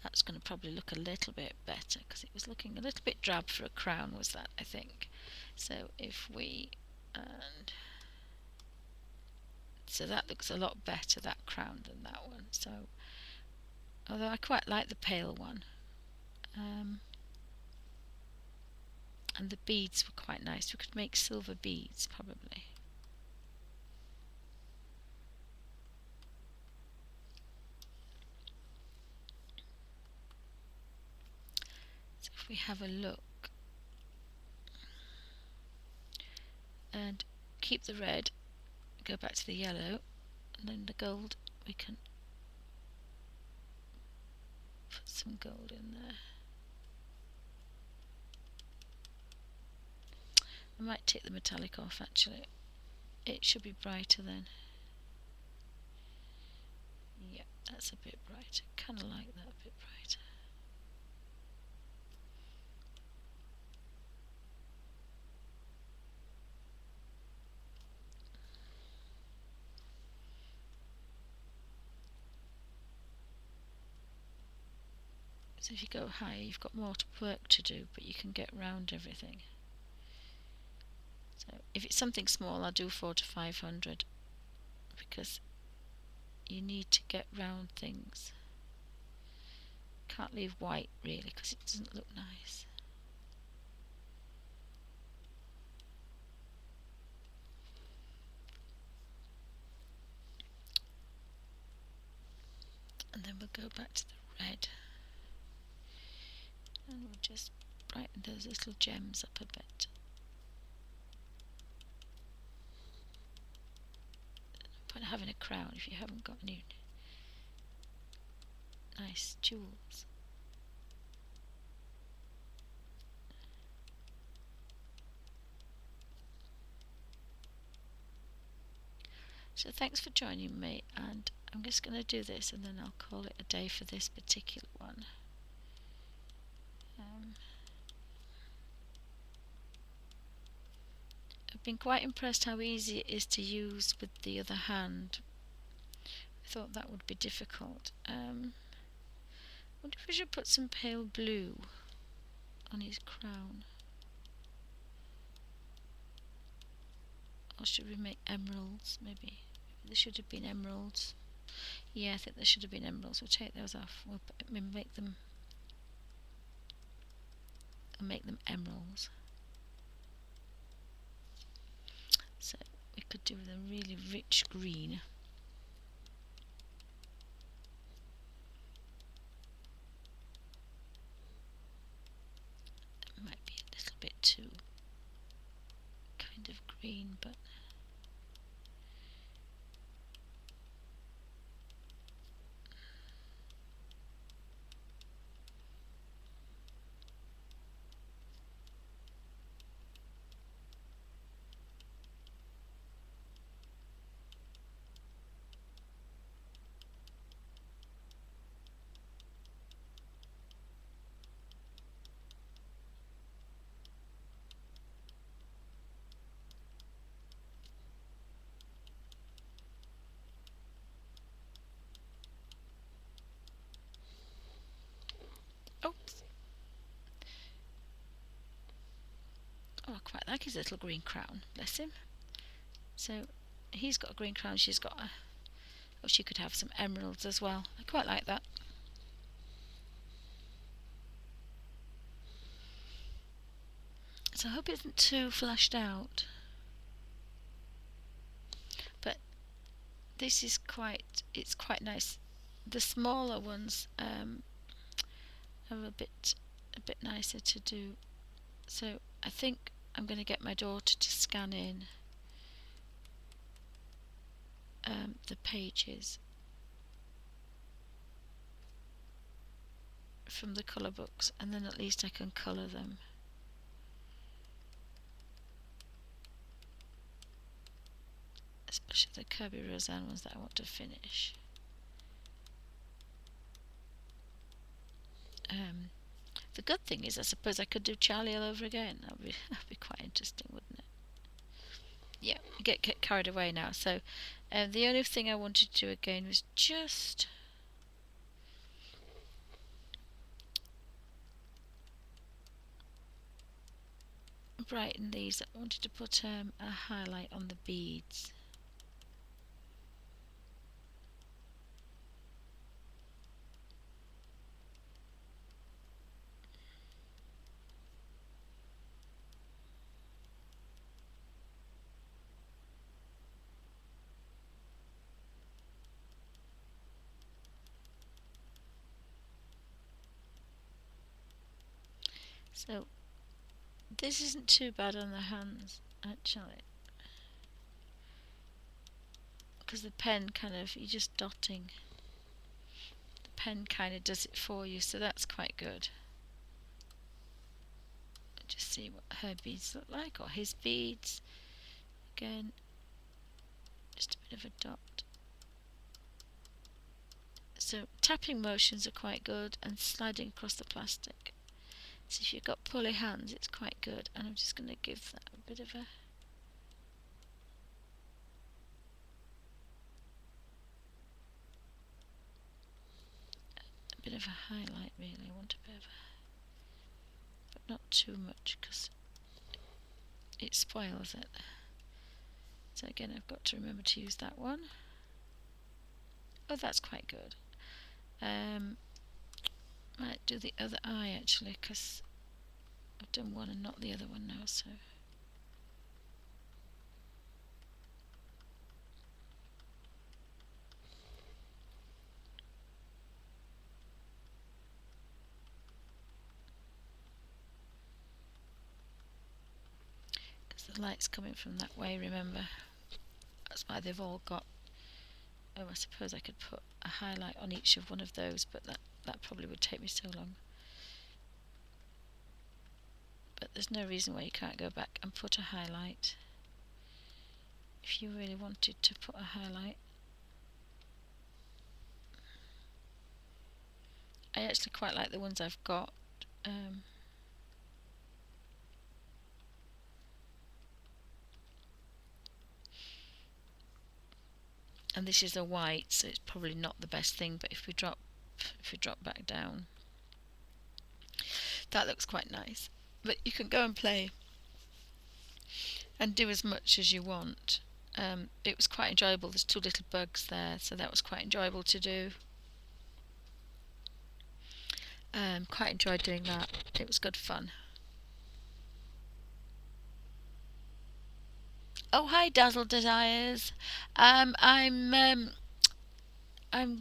That's going to probably look a little bit better, because it was looking a little bit drab for a crown, was that, I think. So if we, and so that looks a lot better, that crown, than that one. So although I quite like the pale one, and the beads were quite nice. We could make silver beads probably. So if we have a look and keep the red, go back to the yellow, and then the gold, we can put some gold in there. I might take the metallic off actually. It should be brighter then. Yeah, that's a bit brighter. Kind of like that, a bit brighter. So if you go higher, you've got more work to do, but you can get round everything. So if it's something small, I'll do 400 to 500, because you need to get round things. Can't leave white really, because it doesn't look nice. And then we'll go back to the red, and we'll just brighten those little gems up a bit. But having a crown if you haven't got any nice jewels. So thanks for joining me, and I'm just going to do this and then I'll call it a day for this particular one. A been quite impressed how easy it is to use with the other hand. I thought that would be difficult. Wonder if we should put some pale blue on his crown. Or should we make emeralds? Maybe there should have been emeralds. Yeah, I think there should have been emeralds. We'll take those off. We'll make them emeralds. So we could do with a really rich green. It might be a little bit too kind of green, but oops. Oh, I quite like his little green crown, bless him. So he's got a green crown, she's got a... Oh, she could have some emeralds as well. I quite like that. So I hope it isn't too flashed out. But this is it's quite nice. The smaller ones are a bit nicer to do. So I think I'm going to get my daughter to scan in the pages from the colour books, and then at least I can colour them. Especially the Kirby Roseanne ones that I want to finish. The good thing is I suppose I could do Charlie all over again. That'd be quite interesting, wouldn't it? Yeah, get carried away now. So the only thing I wanted to do again was just brighten these. I wanted to put a highlight on the beads. So this isn't too bad on the hands actually, because the pen kind of, you're just dotting. The pen kind of does it for you, so that's quite good. Just see what her beads look like, or his beads. Again, just a bit of a dot. So tapping motions are quite good, and sliding across the plastic. So if you've got pulley hands, it's quite good. And I'm just going to give that a bit of a highlight, really. I want a bit of a, but not too much, because it spoils it. So again, I've got to remember to use that one. Oh, that's quite good. Might do the other eye actually, because I've done one and not the other one now, so because the light's coming from that way, remember. That's why they've all got... Oh, I suppose I could put a highlight on each of one of those, but that probably would take me so long. But there's no reason why you can't go back and put a highlight if you really wanted to put a highlight. I actually quite like the ones I've got. and this is a white, so it's probably not the best thing, but if we drop back down, that looks quite nice. But you can go and play and do as much as you want. It was quite enjoyable. There's two little bugs there, so that was quite enjoyable to do. Quite enjoyed doing that. It was good fun. Oh, hi, Dazzle Desires. I'm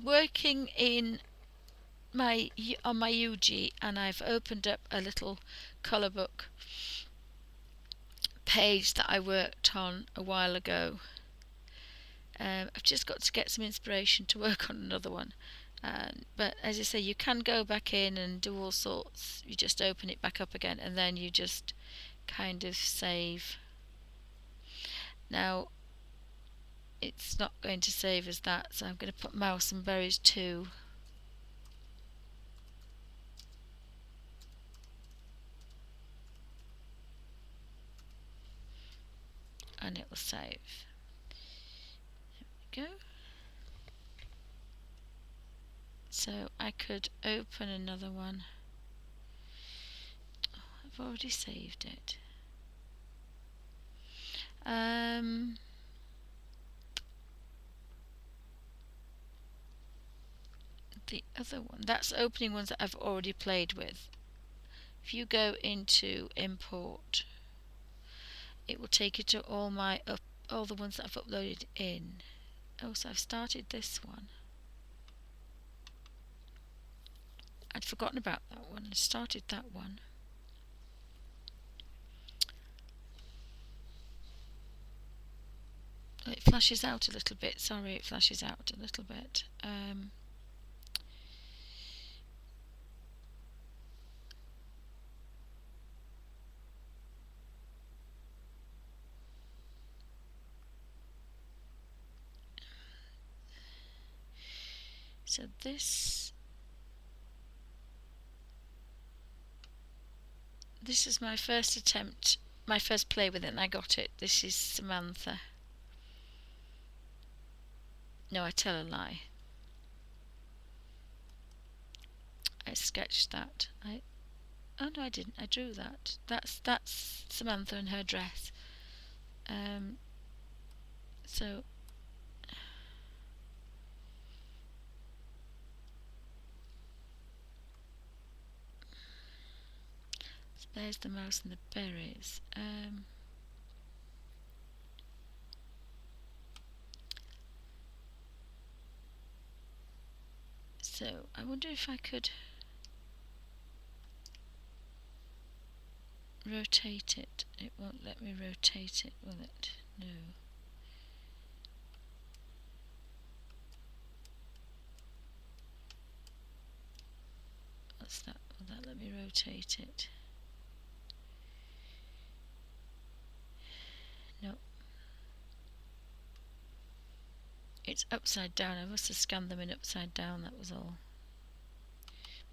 working on my Ugee, and I've opened up a little colour book page that I worked on a while ago. I've just got to get some inspiration to work on another one. But as I say, you can go back in and do all sorts. You just open it back up again, and then you just kind of save. Now, it's not going to save as that, so I'm going to put Mouse and Berries 2. And it will save. There we go. So I could open another one. Oh, I've already saved it. The other one, that's opening ones that I've already played with. If you go into import, it will take you to all the ones that I've uploaded in. Oh, so I've started this one. I'd forgotten about that one. I started that one. It flashes out a little bit. Sorry, it flashes out a little bit. So this is my first attempt, my first play with it, and I got it. This is Samantha. No, I tell a lie. I sketched that. Oh no, I didn't. I drew that. That's Samantha and her dress. So there's the mouse and the berries. So I wonder if I could rotate it. It won't let me rotate it, will it? No. What's that? Will that let me rotate it? No. It's upside down. I must have scanned them in upside down, that was all.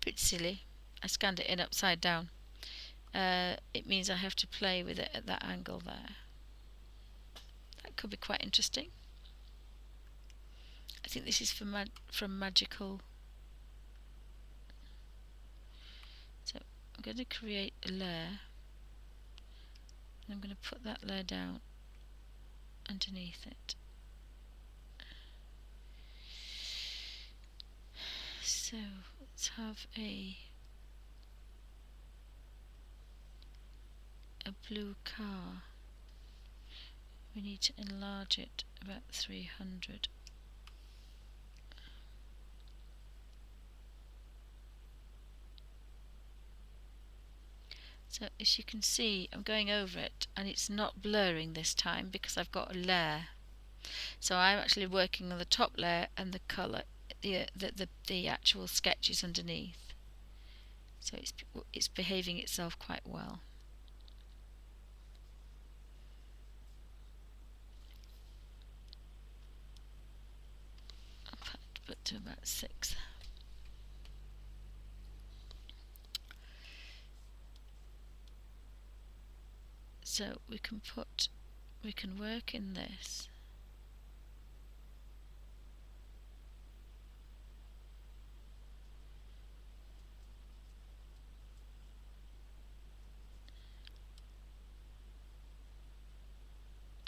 Bit silly. I scanned it in upside down. It means I have to play with it at that angle there. That could be quite interesting. I think this is from Magical. So I'm going to create a layer, and I'm going to put that layer down underneath it. So let's have a blue car. We need to enlarge it about 300. So as you can see, I'm going over it and it's not blurring this time because I've got a layer. So I'm actually working on the top layer and the colour, the actual sketches underneath. So it's behaving itself quite well. I'll put to about 6. So we can work in this.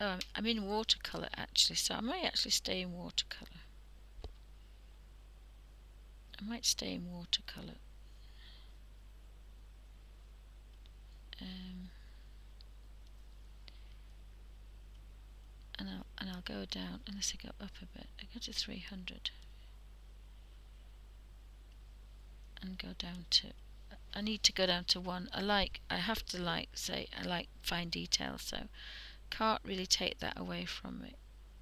Oh, I'm in watercolour actually, so I might actually stay in watercolour. I might stay in watercolour. And I'll go down, unless I go up a bit. I go to 300 and go down to. I need to go down to 1. I have to say I like fine detail, so can't really take that away from it,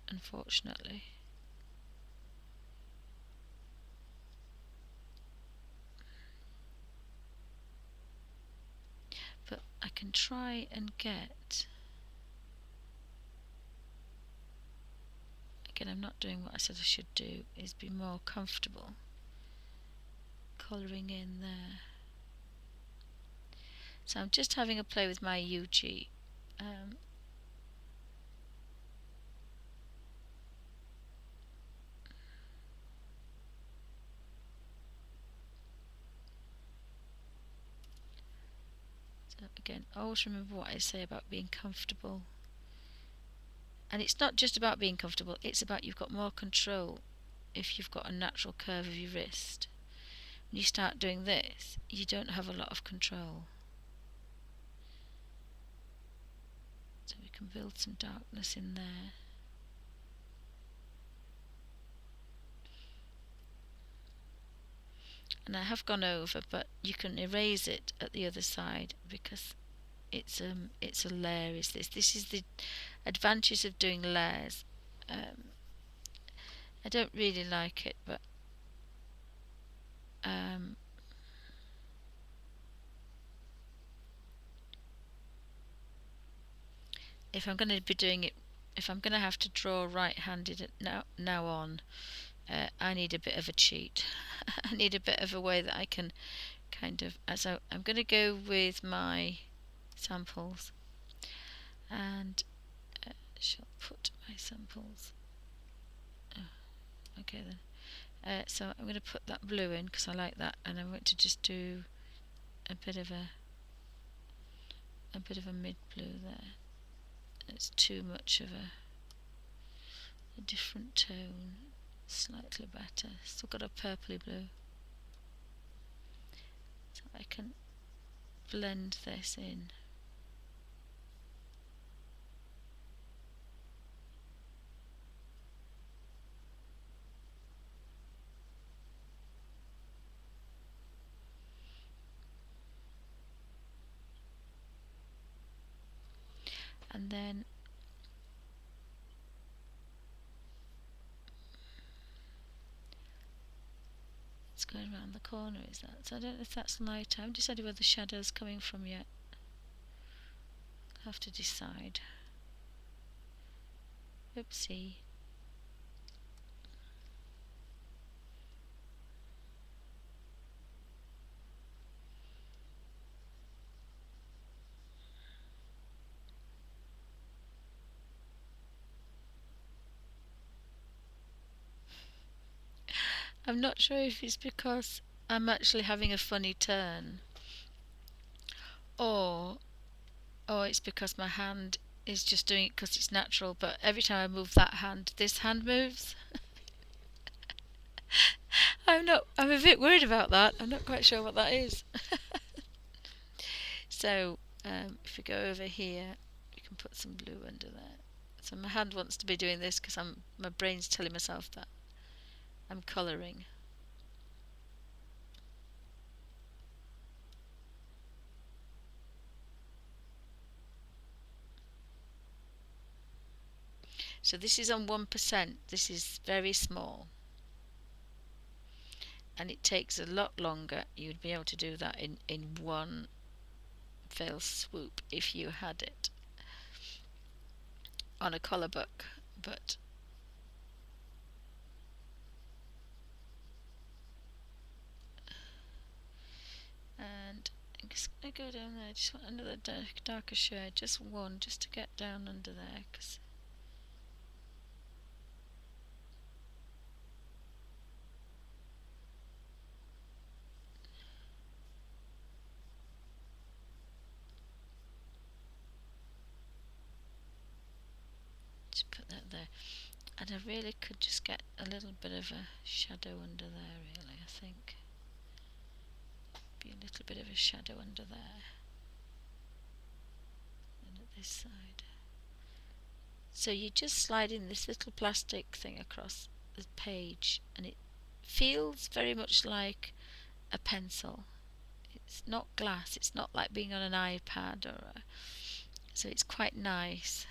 unfortunately. But I can try and get. Again, I'm not doing what I said I should do, is be more comfortable colouring in there. So I'm just having a play with my Ugee. So again, always remember what I say about being comfortable. And it's not just about being comfortable, it's about you've got more control if you've got a natural curve of your wrist. When you start doing this, you don't have a lot of control. So we can build some darkness in there. And I have gone over, but you can erase it at the other side because it's a layer. This is the advantage of doing layers. I don't really like it, but if I'm going to be doing it, if I'm going to have to draw right-handed now on, I need a bit of a cheat. I need a bit of a way that I can kind of. So I'm going to go with my samples, and shall put my samples. Oh, okay then. So I'm going to put that blue in because I like that, and I'm going to just do a bit of a mid blue there. It's too much of a different tone. Slightly better. Still got a purpley blue. So I can blend this in. And then it's going around the corner, is that? So I don't know if that's light. I haven't decided where the shadow's coming from yet. I'll have to decide. Oopsie. I'm not sure if it's because I'm actually having a funny turn, or it's because my hand is just doing it because it's natural, but every time I move that hand, this hand moves. I'm a bit worried about that. I'm not quite sure what that is. So if we go over here, we can put some blue under there. So my hand wants to be doing this because my brain's telling myself that I'm colouring. So this is on 1%. This is very small. And it takes a lot longer. You'd be able to do that in one fell swoop if you had it on a colour book. But and I'm just going to go down there. I just want another darker shade, just one, just to get down under there. Cause And I really could just get a little bit of a shadow under there, really, I think. Be a little bit of a shadow under there. And at this side. So you just slide in this little plastic thing across the page, and it feels very much like a pencil. It's not glass, it's not like being on an iPad so it's quite nice.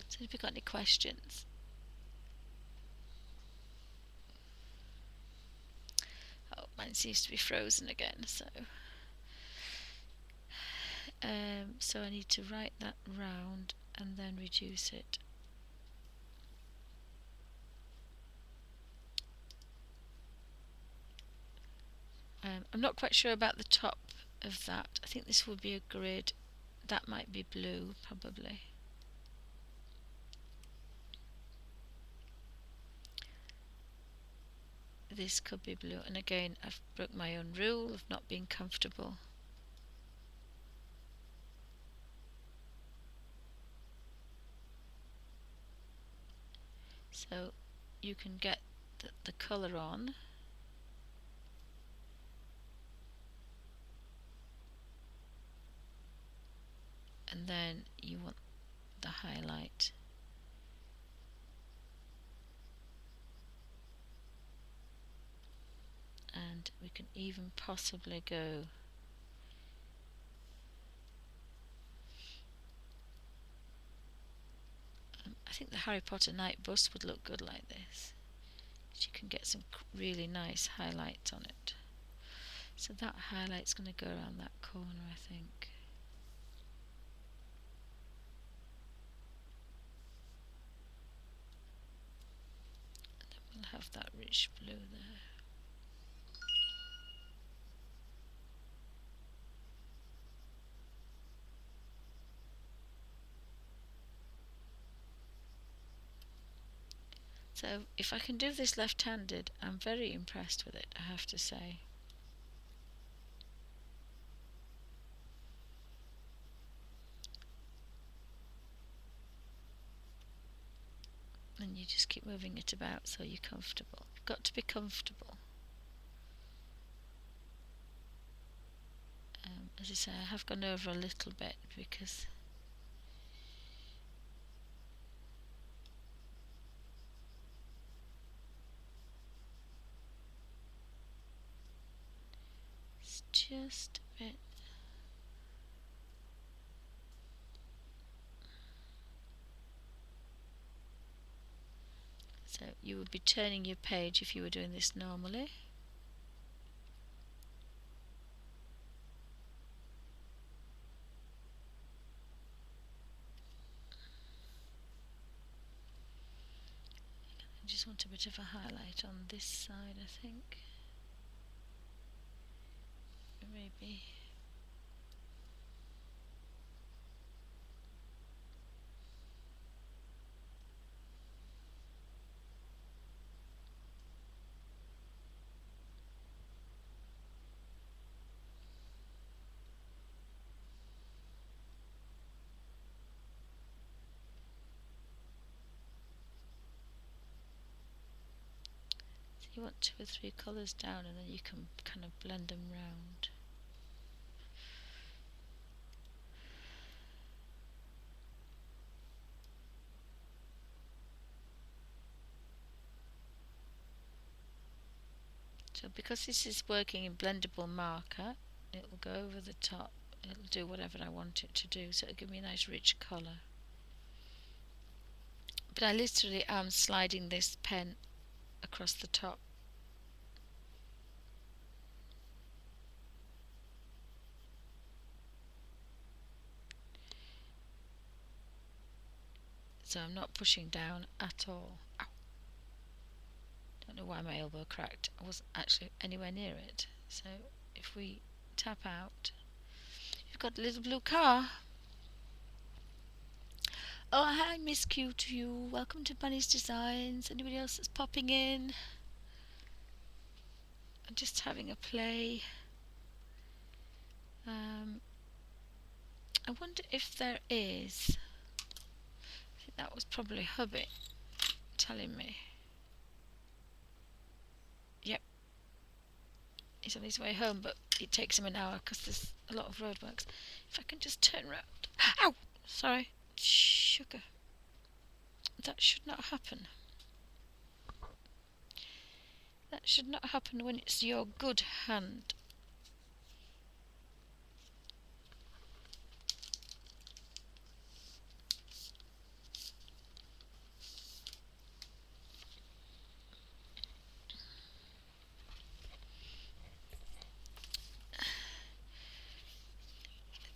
So have you got any questions? Oh, mine seems to be frozen again, so I need to write that round and then reduce it. I'm not quite sure about the top of that. I think this would be a grid. That might be blue, probably. This could be blue, and again I've broke my own rule of not being comfortable. So you can get the colour on, and then you want the highlight. And we can even possibly go I think the Harry Potter night bus would look good like this. You can get some really nice highlights on it. So that highlight's going to go around that corner, I think. And then we'll have that rich blue there. So if I can do this left-handed, I'm very impressed with it, I have to say. And you just keep moving it about so you're comfortable. You've got to be comfortable. As I say, I have gone over a little bit because it's just a bit. So you would be turning your page if you were doing this normally. I just want a bit of a highlight on this side, I think. Maybe. So you want 2 or 3 colours down, and then you can kind of blend them round. So because this is working in blendable marker, it will go over the top. It'll do whatever I want it to do, so it'll give me a nice rich colour. But I literally am sliding this pen across the top. So I'm not pushing down at all. Ow. Don't know why my elbow cracked. I wasn't actually anywhere near it. So if we tap out, you've got a little blue car. Oh, hi, Miss Q to you. Welcome to Bunny's Designs. Anybody else that's popping in? I'm just having a play. I wonder if there is. I think that was probably Hubby telling me. Yep, he's on his way home, but it takes him an hour because there's a lot of roadworks. If I can just turn around. Ow! Sorry. Sugar. That should not happen. That should not happen when it's your good hand.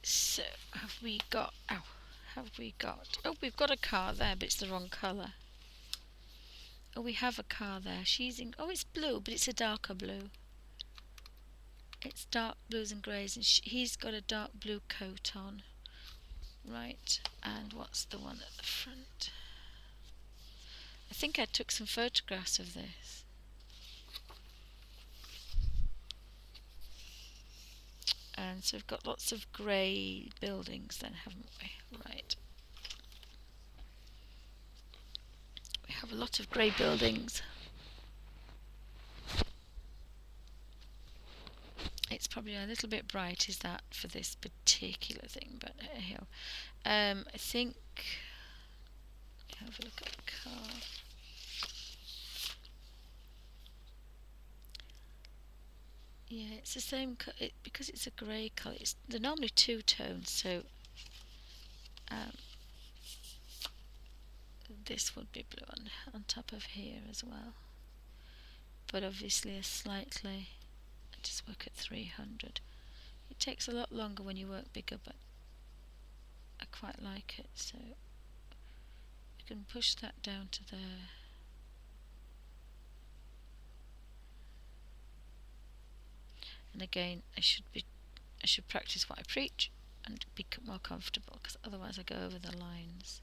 So, have we got... Ow. Have we got... Oh, we've got a car there, but it's the wrong colour. Oh, we have a car there. She's in... Oh, it's blue, but it's a darker blue. It's dark blues and greys, and he's got a dark blue coat on. Right, and what's the one at the front? I think I took some photographs of this. And so we've got lots of grey buildings then, haven't we? Right. We have a lot of grey buildings. It's probably a little bit bright, is that, for this particular thing, but hey ho. I think... Have a look at the car. Yeah, it's the same because it's a grey colour. They're normally two tones, so this would be blue on top of here as well. But obviously a slightly... I just work at 300. It takes a lot longer when you work bigger, but I quite like it. So you can push that down to there. And again, I should practice what I preach and be more comfortable, because otherwise I go over the lines.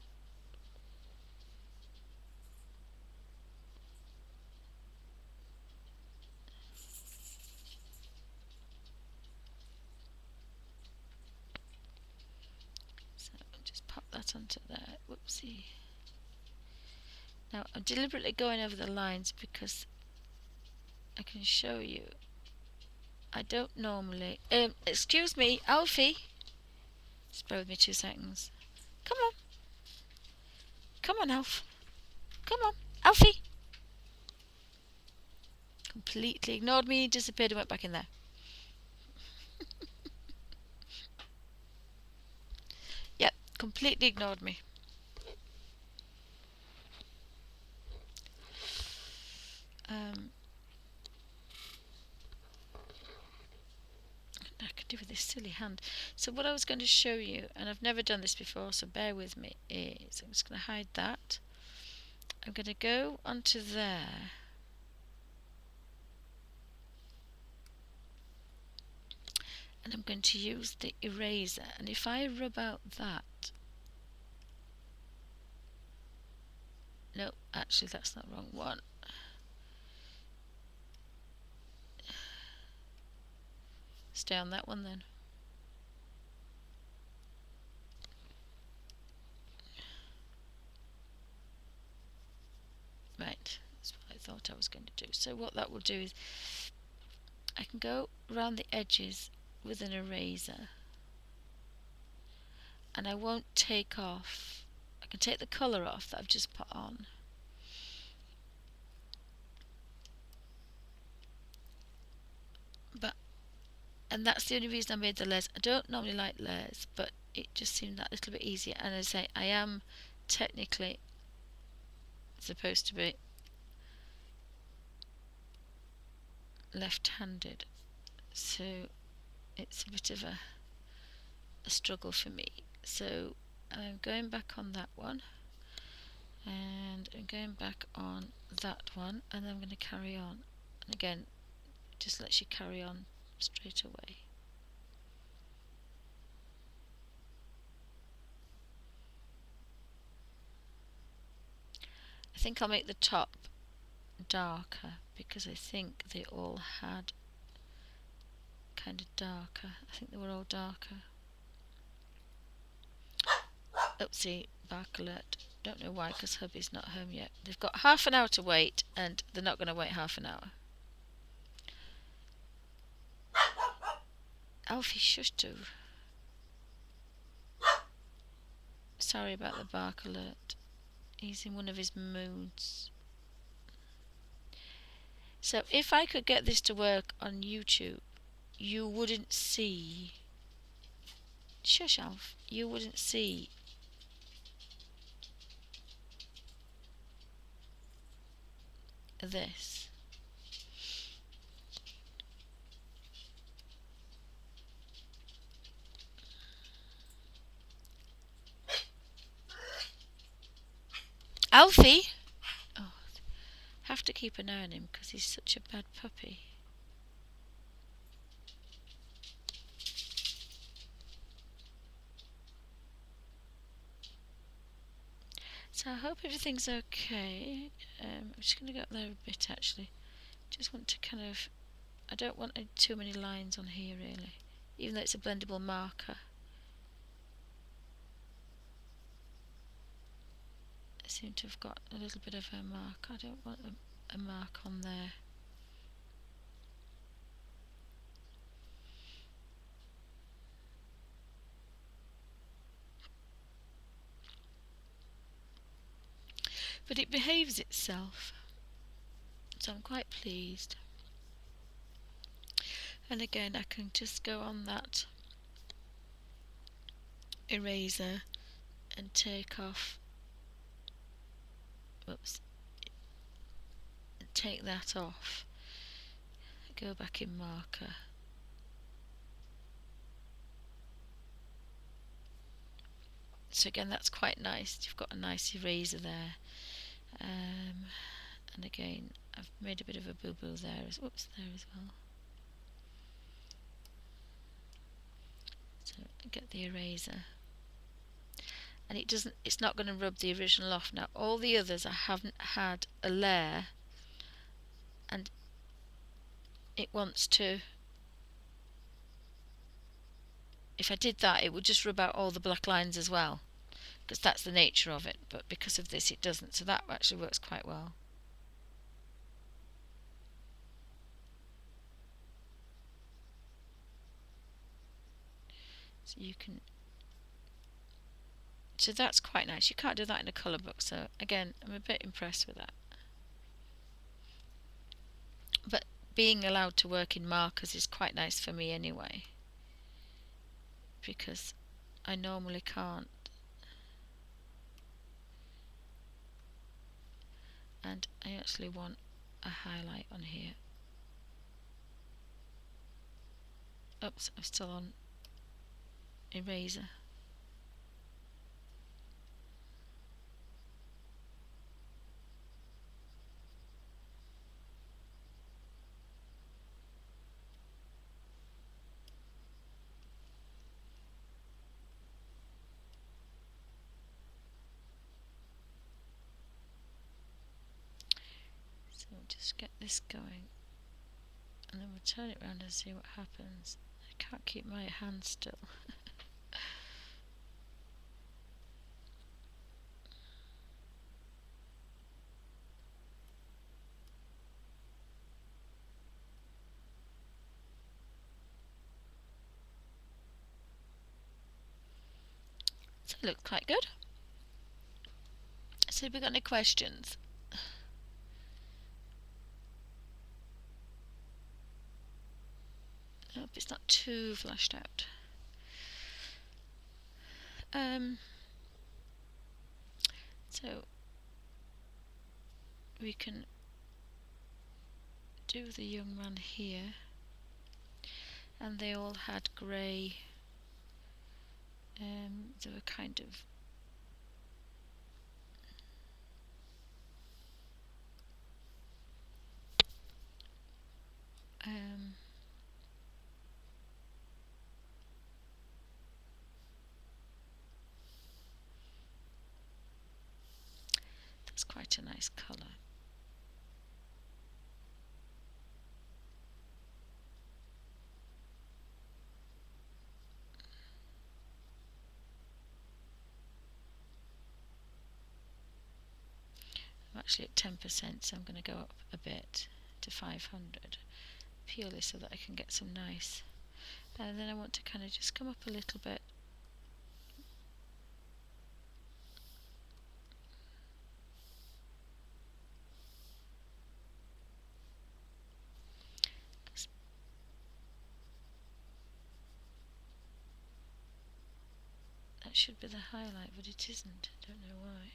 So just pop that onto there. Whoopsie. Now I'm deliberately going over the lines because I can show you. I don't normally... excuse me, Alfie. Just bear with me 2 seconds. Come on. Come on, Alf. Come on, Alfie. Completely ignored me, disappeared and went back in there. Yep, completely ignored me. I could do with this silly hand. So what I was going to show you, and I've never done this before, so bear with me, is I'm just going to hide that. I'm going to go onto there. And I'm going to use the eraser, and if I rub out that... No, actually that's not the wrong one. Stay on that one then. Right, that's what I thought I was going to do. So what that will do is I can go around the edges with an eraser, and I won't take off. I can take the colour off that I've just put on. And that's the only reason I made the layers. I don't normally like layers, but it just seemed that little bit easier. And as I say, I am technically supposed to be left-handed, so it's a bit of a struggle for me. So I'm going back on that one, and I'm going back on that one, and then I'm going to carry on. And again, it just lets you carry on straight away. think I'll make the top darker because I think they all had kind of darker. I think they were all darker. Oopsie, bark alert. Don't know why, because hubby's not home yet. They've got half an hour to wait, and they're not going to wait half an hour. Alfie, shush do. Sorry about the bark alert. He's in one of his moods. So if I could get this to work on YouTube, you wouldn't see... Shush, Alf. You wouldn't see this. Alfie! Oh, have to keep an eye on him because he's such a bad puppy. So I hope everything's okay. I'm just going to go up there a bit actually. Just want to kind of... I don't want too many lines on here really, even though it's a blendable marker. I seem to have got a little bit of a mark. I don't want a mark on there. But it behaves itself, so I'm quite pleased. And again, I can just go on that eraser and take off, whoops, take that off, go back in marker. So again, that's quite nice. You've got a nice eraser there. And again, I've made a bit of a boo-boo there as well. So get the eraser. And it's not going to rub the original off. Now all the others I haven't had a layer, and it wants to... If I did that, it would just rub out all the black lines as well, because that's the nature of it, but because of this it doesn't, so that actually works quite well. So you can... So that's quite nice. You can't do that in a colour book, so again, I'm a bit impressed with that. But being allowed to work in markers is quite nice for me anyway, because I normally can't. And I actually want a highlight on here. Oops, I'm still on eraser. So we'll just get this going, and then we'll turn it around and see what happens. I can't keep my hand still. So it looks quite good. So have we got any questions? I hope it's not too flashed out. So we can do the young man here, and they all had grey. They were kind of that's quite quite a nice colour. I'm actually at 10%, so I'm going to go up a bit to 500, purely so that I can get some nice. And then I want to kind of just come up a little bit. That should be the highlight, but it isn't. I don't know why.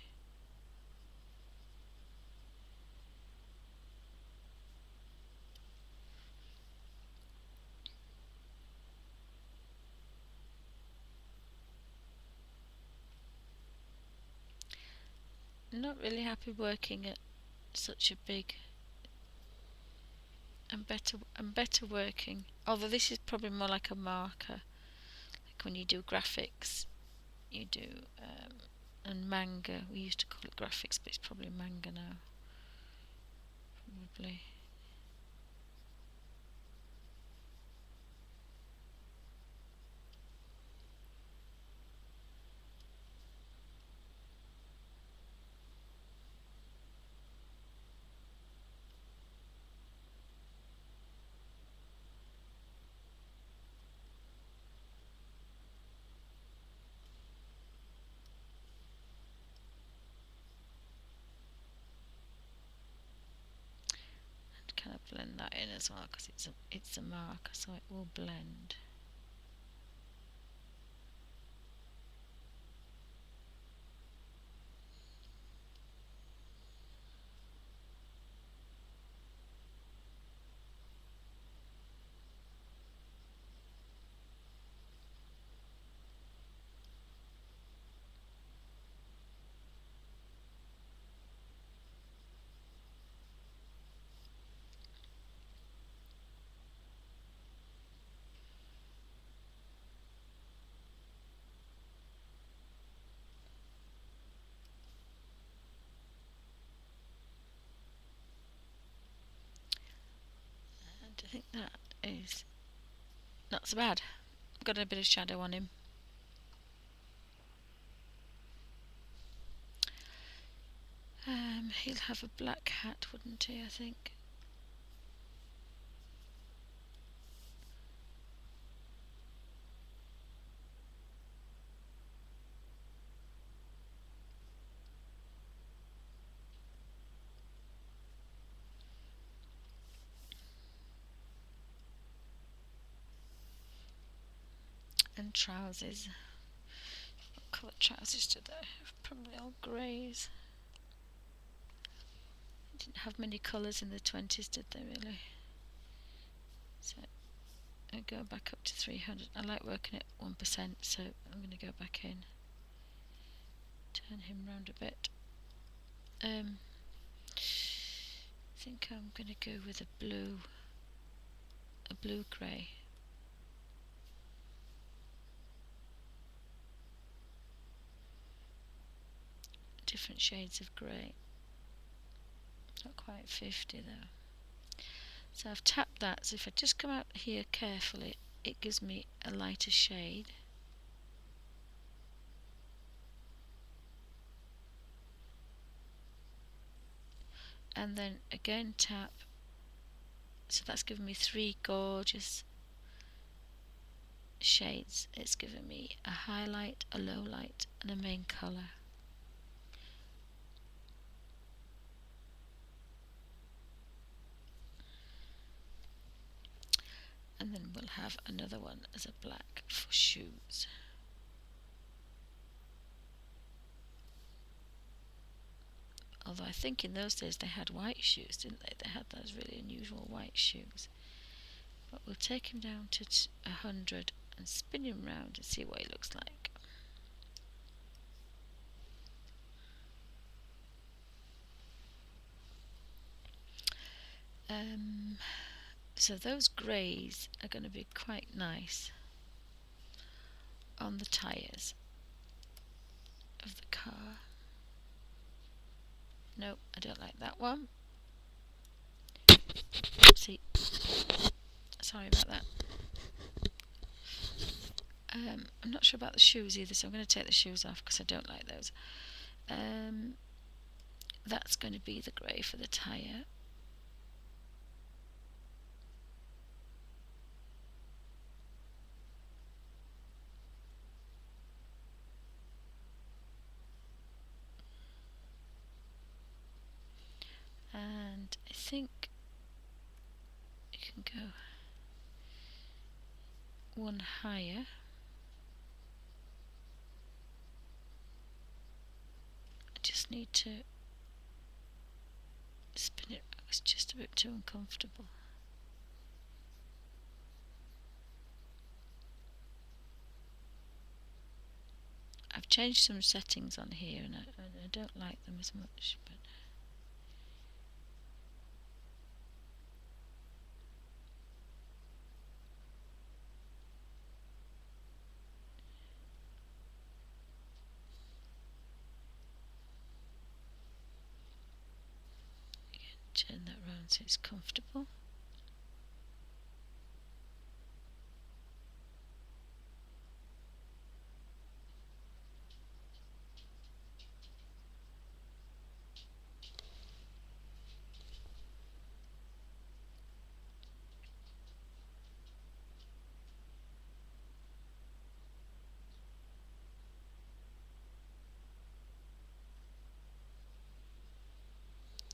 I'm not really happy working at such a big. I'm better working. Although this is probably more like a marker, like when you do graphics, you do and manga. We used to call it graphics, but it's probably manga now. Probably. Kind of blend that in as well because it's a marker, so it will blend. And I think that is not so bad. Got a bit of shadow on him. He'll have a black hat, wouldn't he, I think? And trousers. What colour trousers did they have? Probably all greys. Didn't have many colours in the 20s, did they really? So I go back up to 300. I like working at 1%, so I'm going to go back in. Turn him round a bit. I think I'm going to go with a blue grey. Different shades of grey. Not quite 50 though. So I've tapped that, so if I just come out here carefully, it gives me a lighter shade. And then again tap, so that's given me 3 gorgeous shades. It's given me a highlight, a low light, and a main colour. And then we'll have another one as a black for shoes. Although I think in those days they had white shoes, didn't they? They had those really unusual white shoes. But we'll take him down to 100 and spin him round and see what he looks like. So those greys are going to be quite nice on the tyres of the car. No, I don't like that one. Oopsie. Sorry about that. I'm not sure about the shoes either, so I'm going to take the shoes off because I don't like those. That's going to be the grey for the tyre. And I think you can go one higher. I just need to spin it. It's just a bit too uncomfortable. I've changed some settings on here and I don't like them as much, but turn that round so it's comfortable.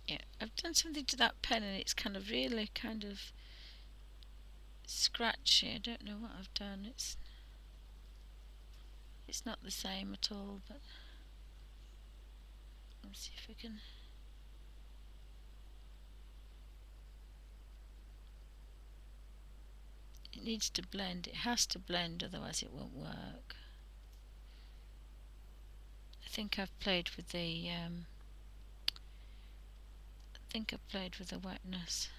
Yeah, I've done something to that pen and it's kind of really kind of scratchy. I don't know what I've done. It's not the same at all, but let's see if I can. It needs to blend. It has to blend, otherwise it won't work. I think I've played with the wetness.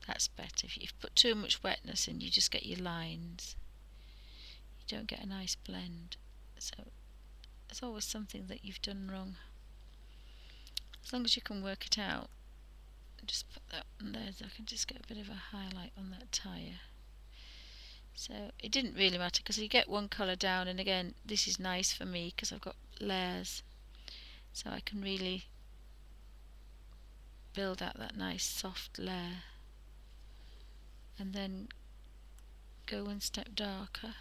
That's better. If you've put too much wetness in, you just get your lines. You don't get a nice blend. So there's always something that you've done wrong. As long as you can work it out, just put that on there so I can just get a bit of a highlight on that tyre. So it didn't really matter because you get one colour down, and again this is nice for me because I've got layers, so I can really build out that nice soft layer and then go one step darker.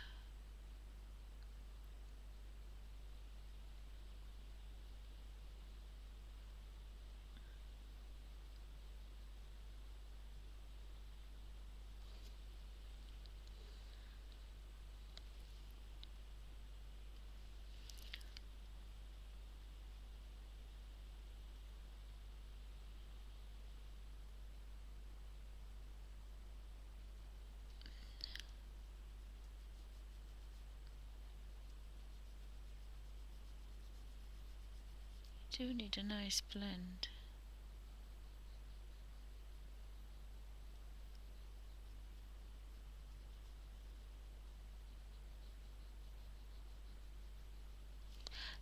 You do need a nice blend.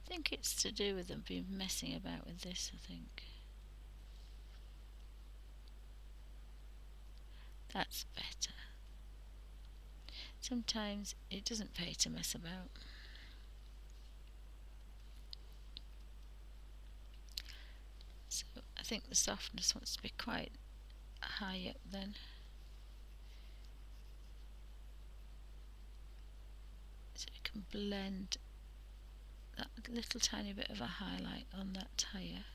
I think it's to do with them being messing about with this, I think. That's better. Sometimes it doesn't pay to mess about. So I think the softness wants to be quite high up then. So you can blend that little tiny bit of a highlight on that tyre.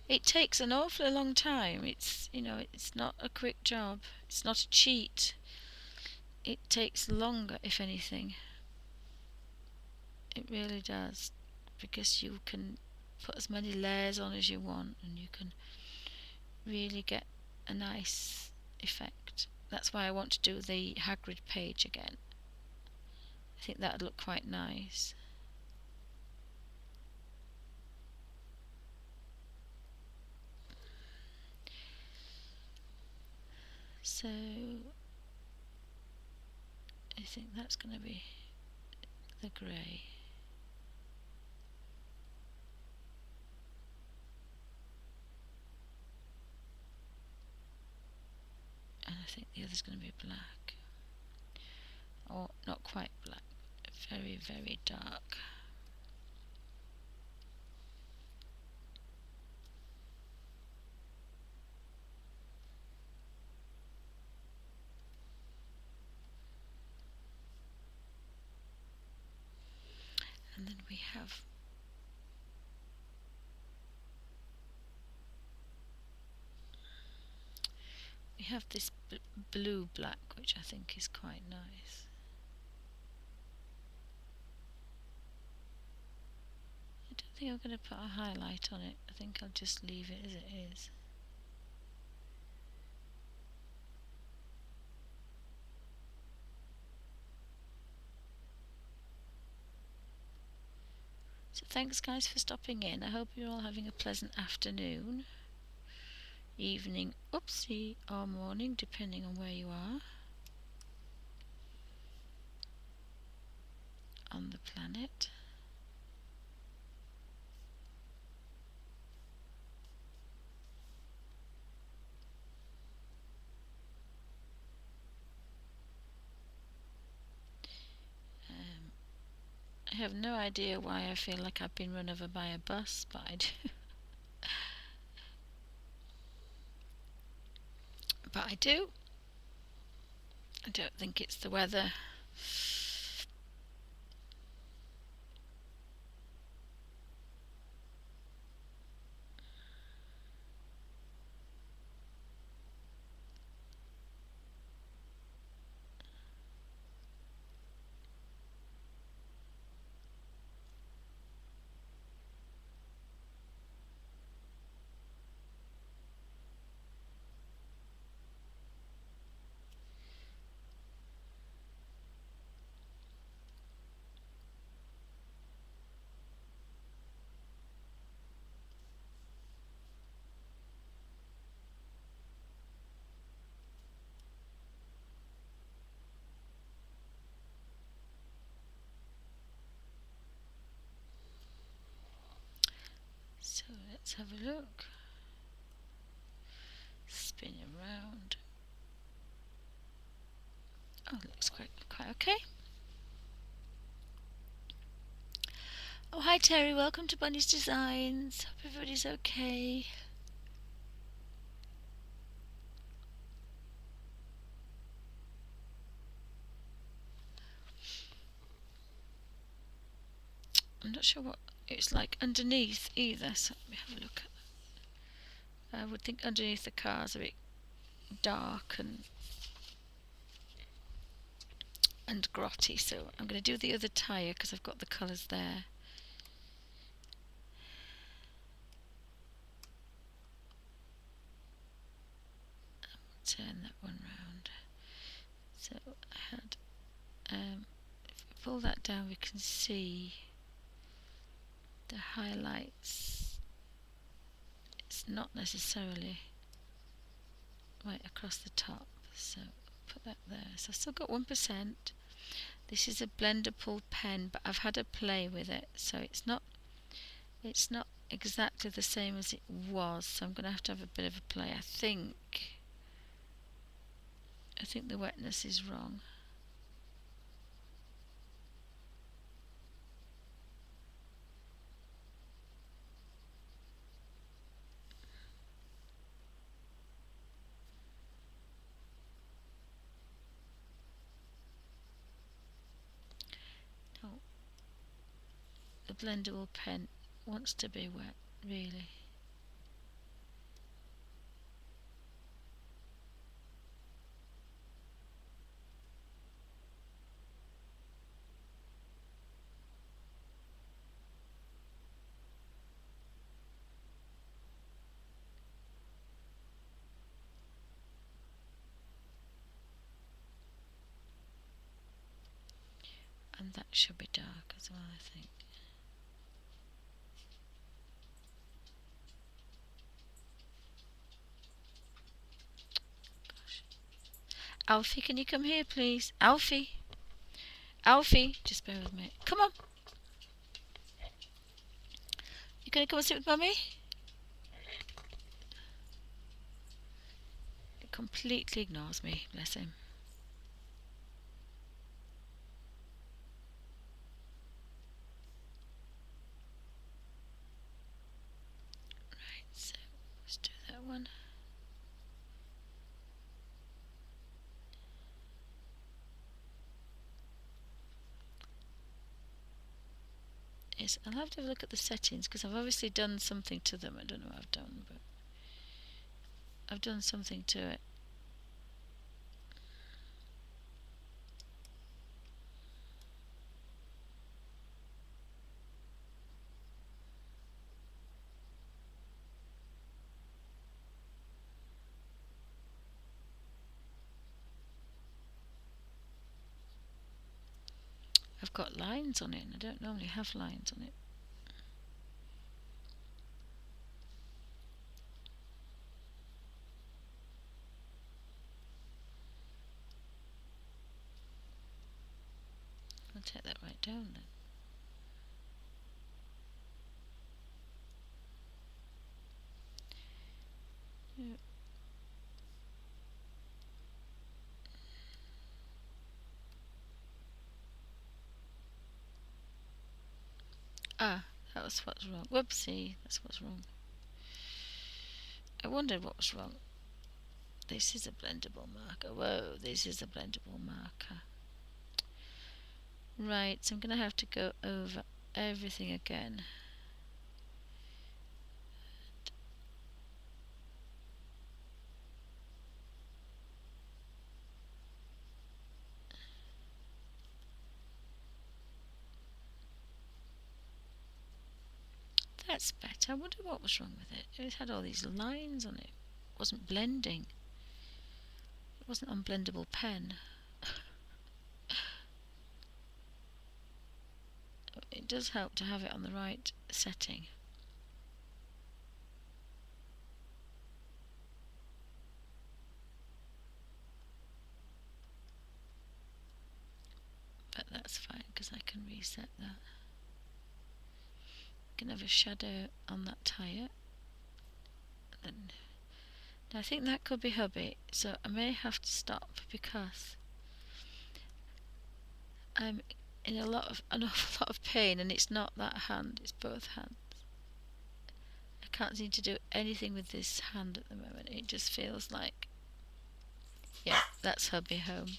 It takes an awfully long time. It's not a quick job. It's not a cheat. It takes longer, if anything. It really does, because you can put as many layers on as you want and you can really get a nice effect. That's why I want to do the Hagrid page again. I think that would look quite nice. So I think that's going to be the grey. think the other's going to be black. Or not quite black, very, very dark. And then we have this blue black, which I think is quite nice. I don't think I'm going to put a highlight on it. I think I'll just leave it as it is. So thanks guys for stopping in. I hope you're all having a pleasant afternoon, evening, oopsie, or morning, depending on where you are on the planet. I have no idea why I feel like I've been run over by a bus, but I do. But I do. I don't think it's the weather. So let's have a look. Spin around. Oh, it looks quite okay. Oh, hi Terry, welcome to Bunny's Designs. Hope everybody's okay. I'm not sure what it's like underneath either, so let me have a look at that. I would think underneath the car's a bit dark and grotty, so I'm going to do the other tyre because I've got the colours there. Turn that one round. So I had, if we pull that down, we can see the highlights. It's not necessarily right across the top, so put that there. So I've still got 1%. This is a blendable pen, but I've had a play with it, so it's not exactly the same as it was, so I'm going to have a bit of a play. I think the wetness is wrong. No, the blendable pen wants to be wet, really. And that should be dark as well, I think. Gosh. Alfie, can you come here, please? Alfie! Alfie! Just bear with me. Come on! You gonna come and sit with Mummy? completely ignores me, bless him. Right, so let's do that one. Yes, I'll have to have a look at the settings because I've obviously done something to them. I don't know what I've done, but I've done something to it. I've got lines on it and I don't normally have lines on it. I'll take that right down then. Yep. Ah, that was what's wrong. Whoopsie, that's what's wrong. I wondered what was wrong. This is a blendable marker. Whoa, this is a blendable marker. Right, so I'm going to have to go over everything again. That's better. I wonder what was wrong with it. It had all these lines on it. It wasn't blending. It wasn't on blendable pen. It does help to have it on the right setting. But that's fine because I can reset that. I can have a shadow on that tyre. Then I think that could be hubby, so I may have to stop because I'm in an awful lot of pain, and it's not that hand, it's both hands. I can't seem to do anything with this hand at the moment. It just feels like, yeah, that's hubby home.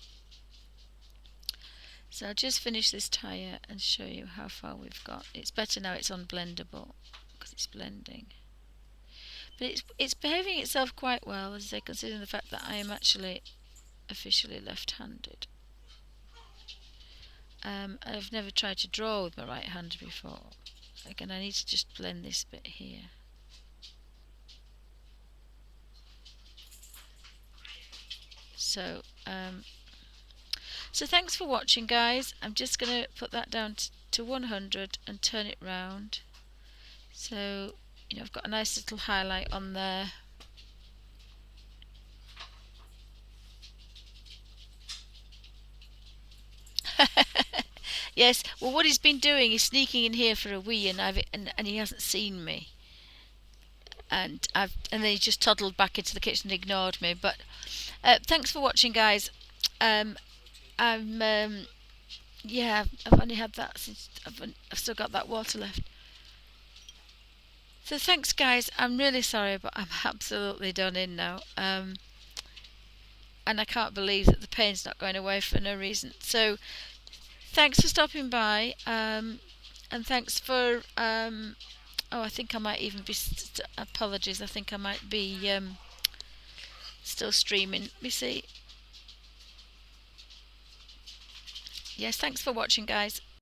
So I'll just finish this tyre and show you how far we've got. It's better now it's on blendable because it's blending. But it's behaving itself quite well, as I say, considering the fact that I am actually officially left-handed. I've never tried to draw with my right hand before. Again, I need to just blend this bit here. So, so thanks for watching, guys. I'm just going to put that down to 100 and turn it round. So, you know, I've got a nice little highlight on there. Yes, well, what he's been doing is sneaking in here for a wee, and he hasn't seen me. And then he just toddled back into the kitchen and ignored me. But thanks for watching, guys. Yeah, I've only had that since I've still got that water left. So thanks, guys. I'm really sorry, but I'm absolutely done in now. And I can't believe that the pain's not going away for no reason. So thanks for stopping by. And thanks for oh, I think I might even be apologies. I think I might be still streaming. Let me see. Yes, thanks for watching, guys.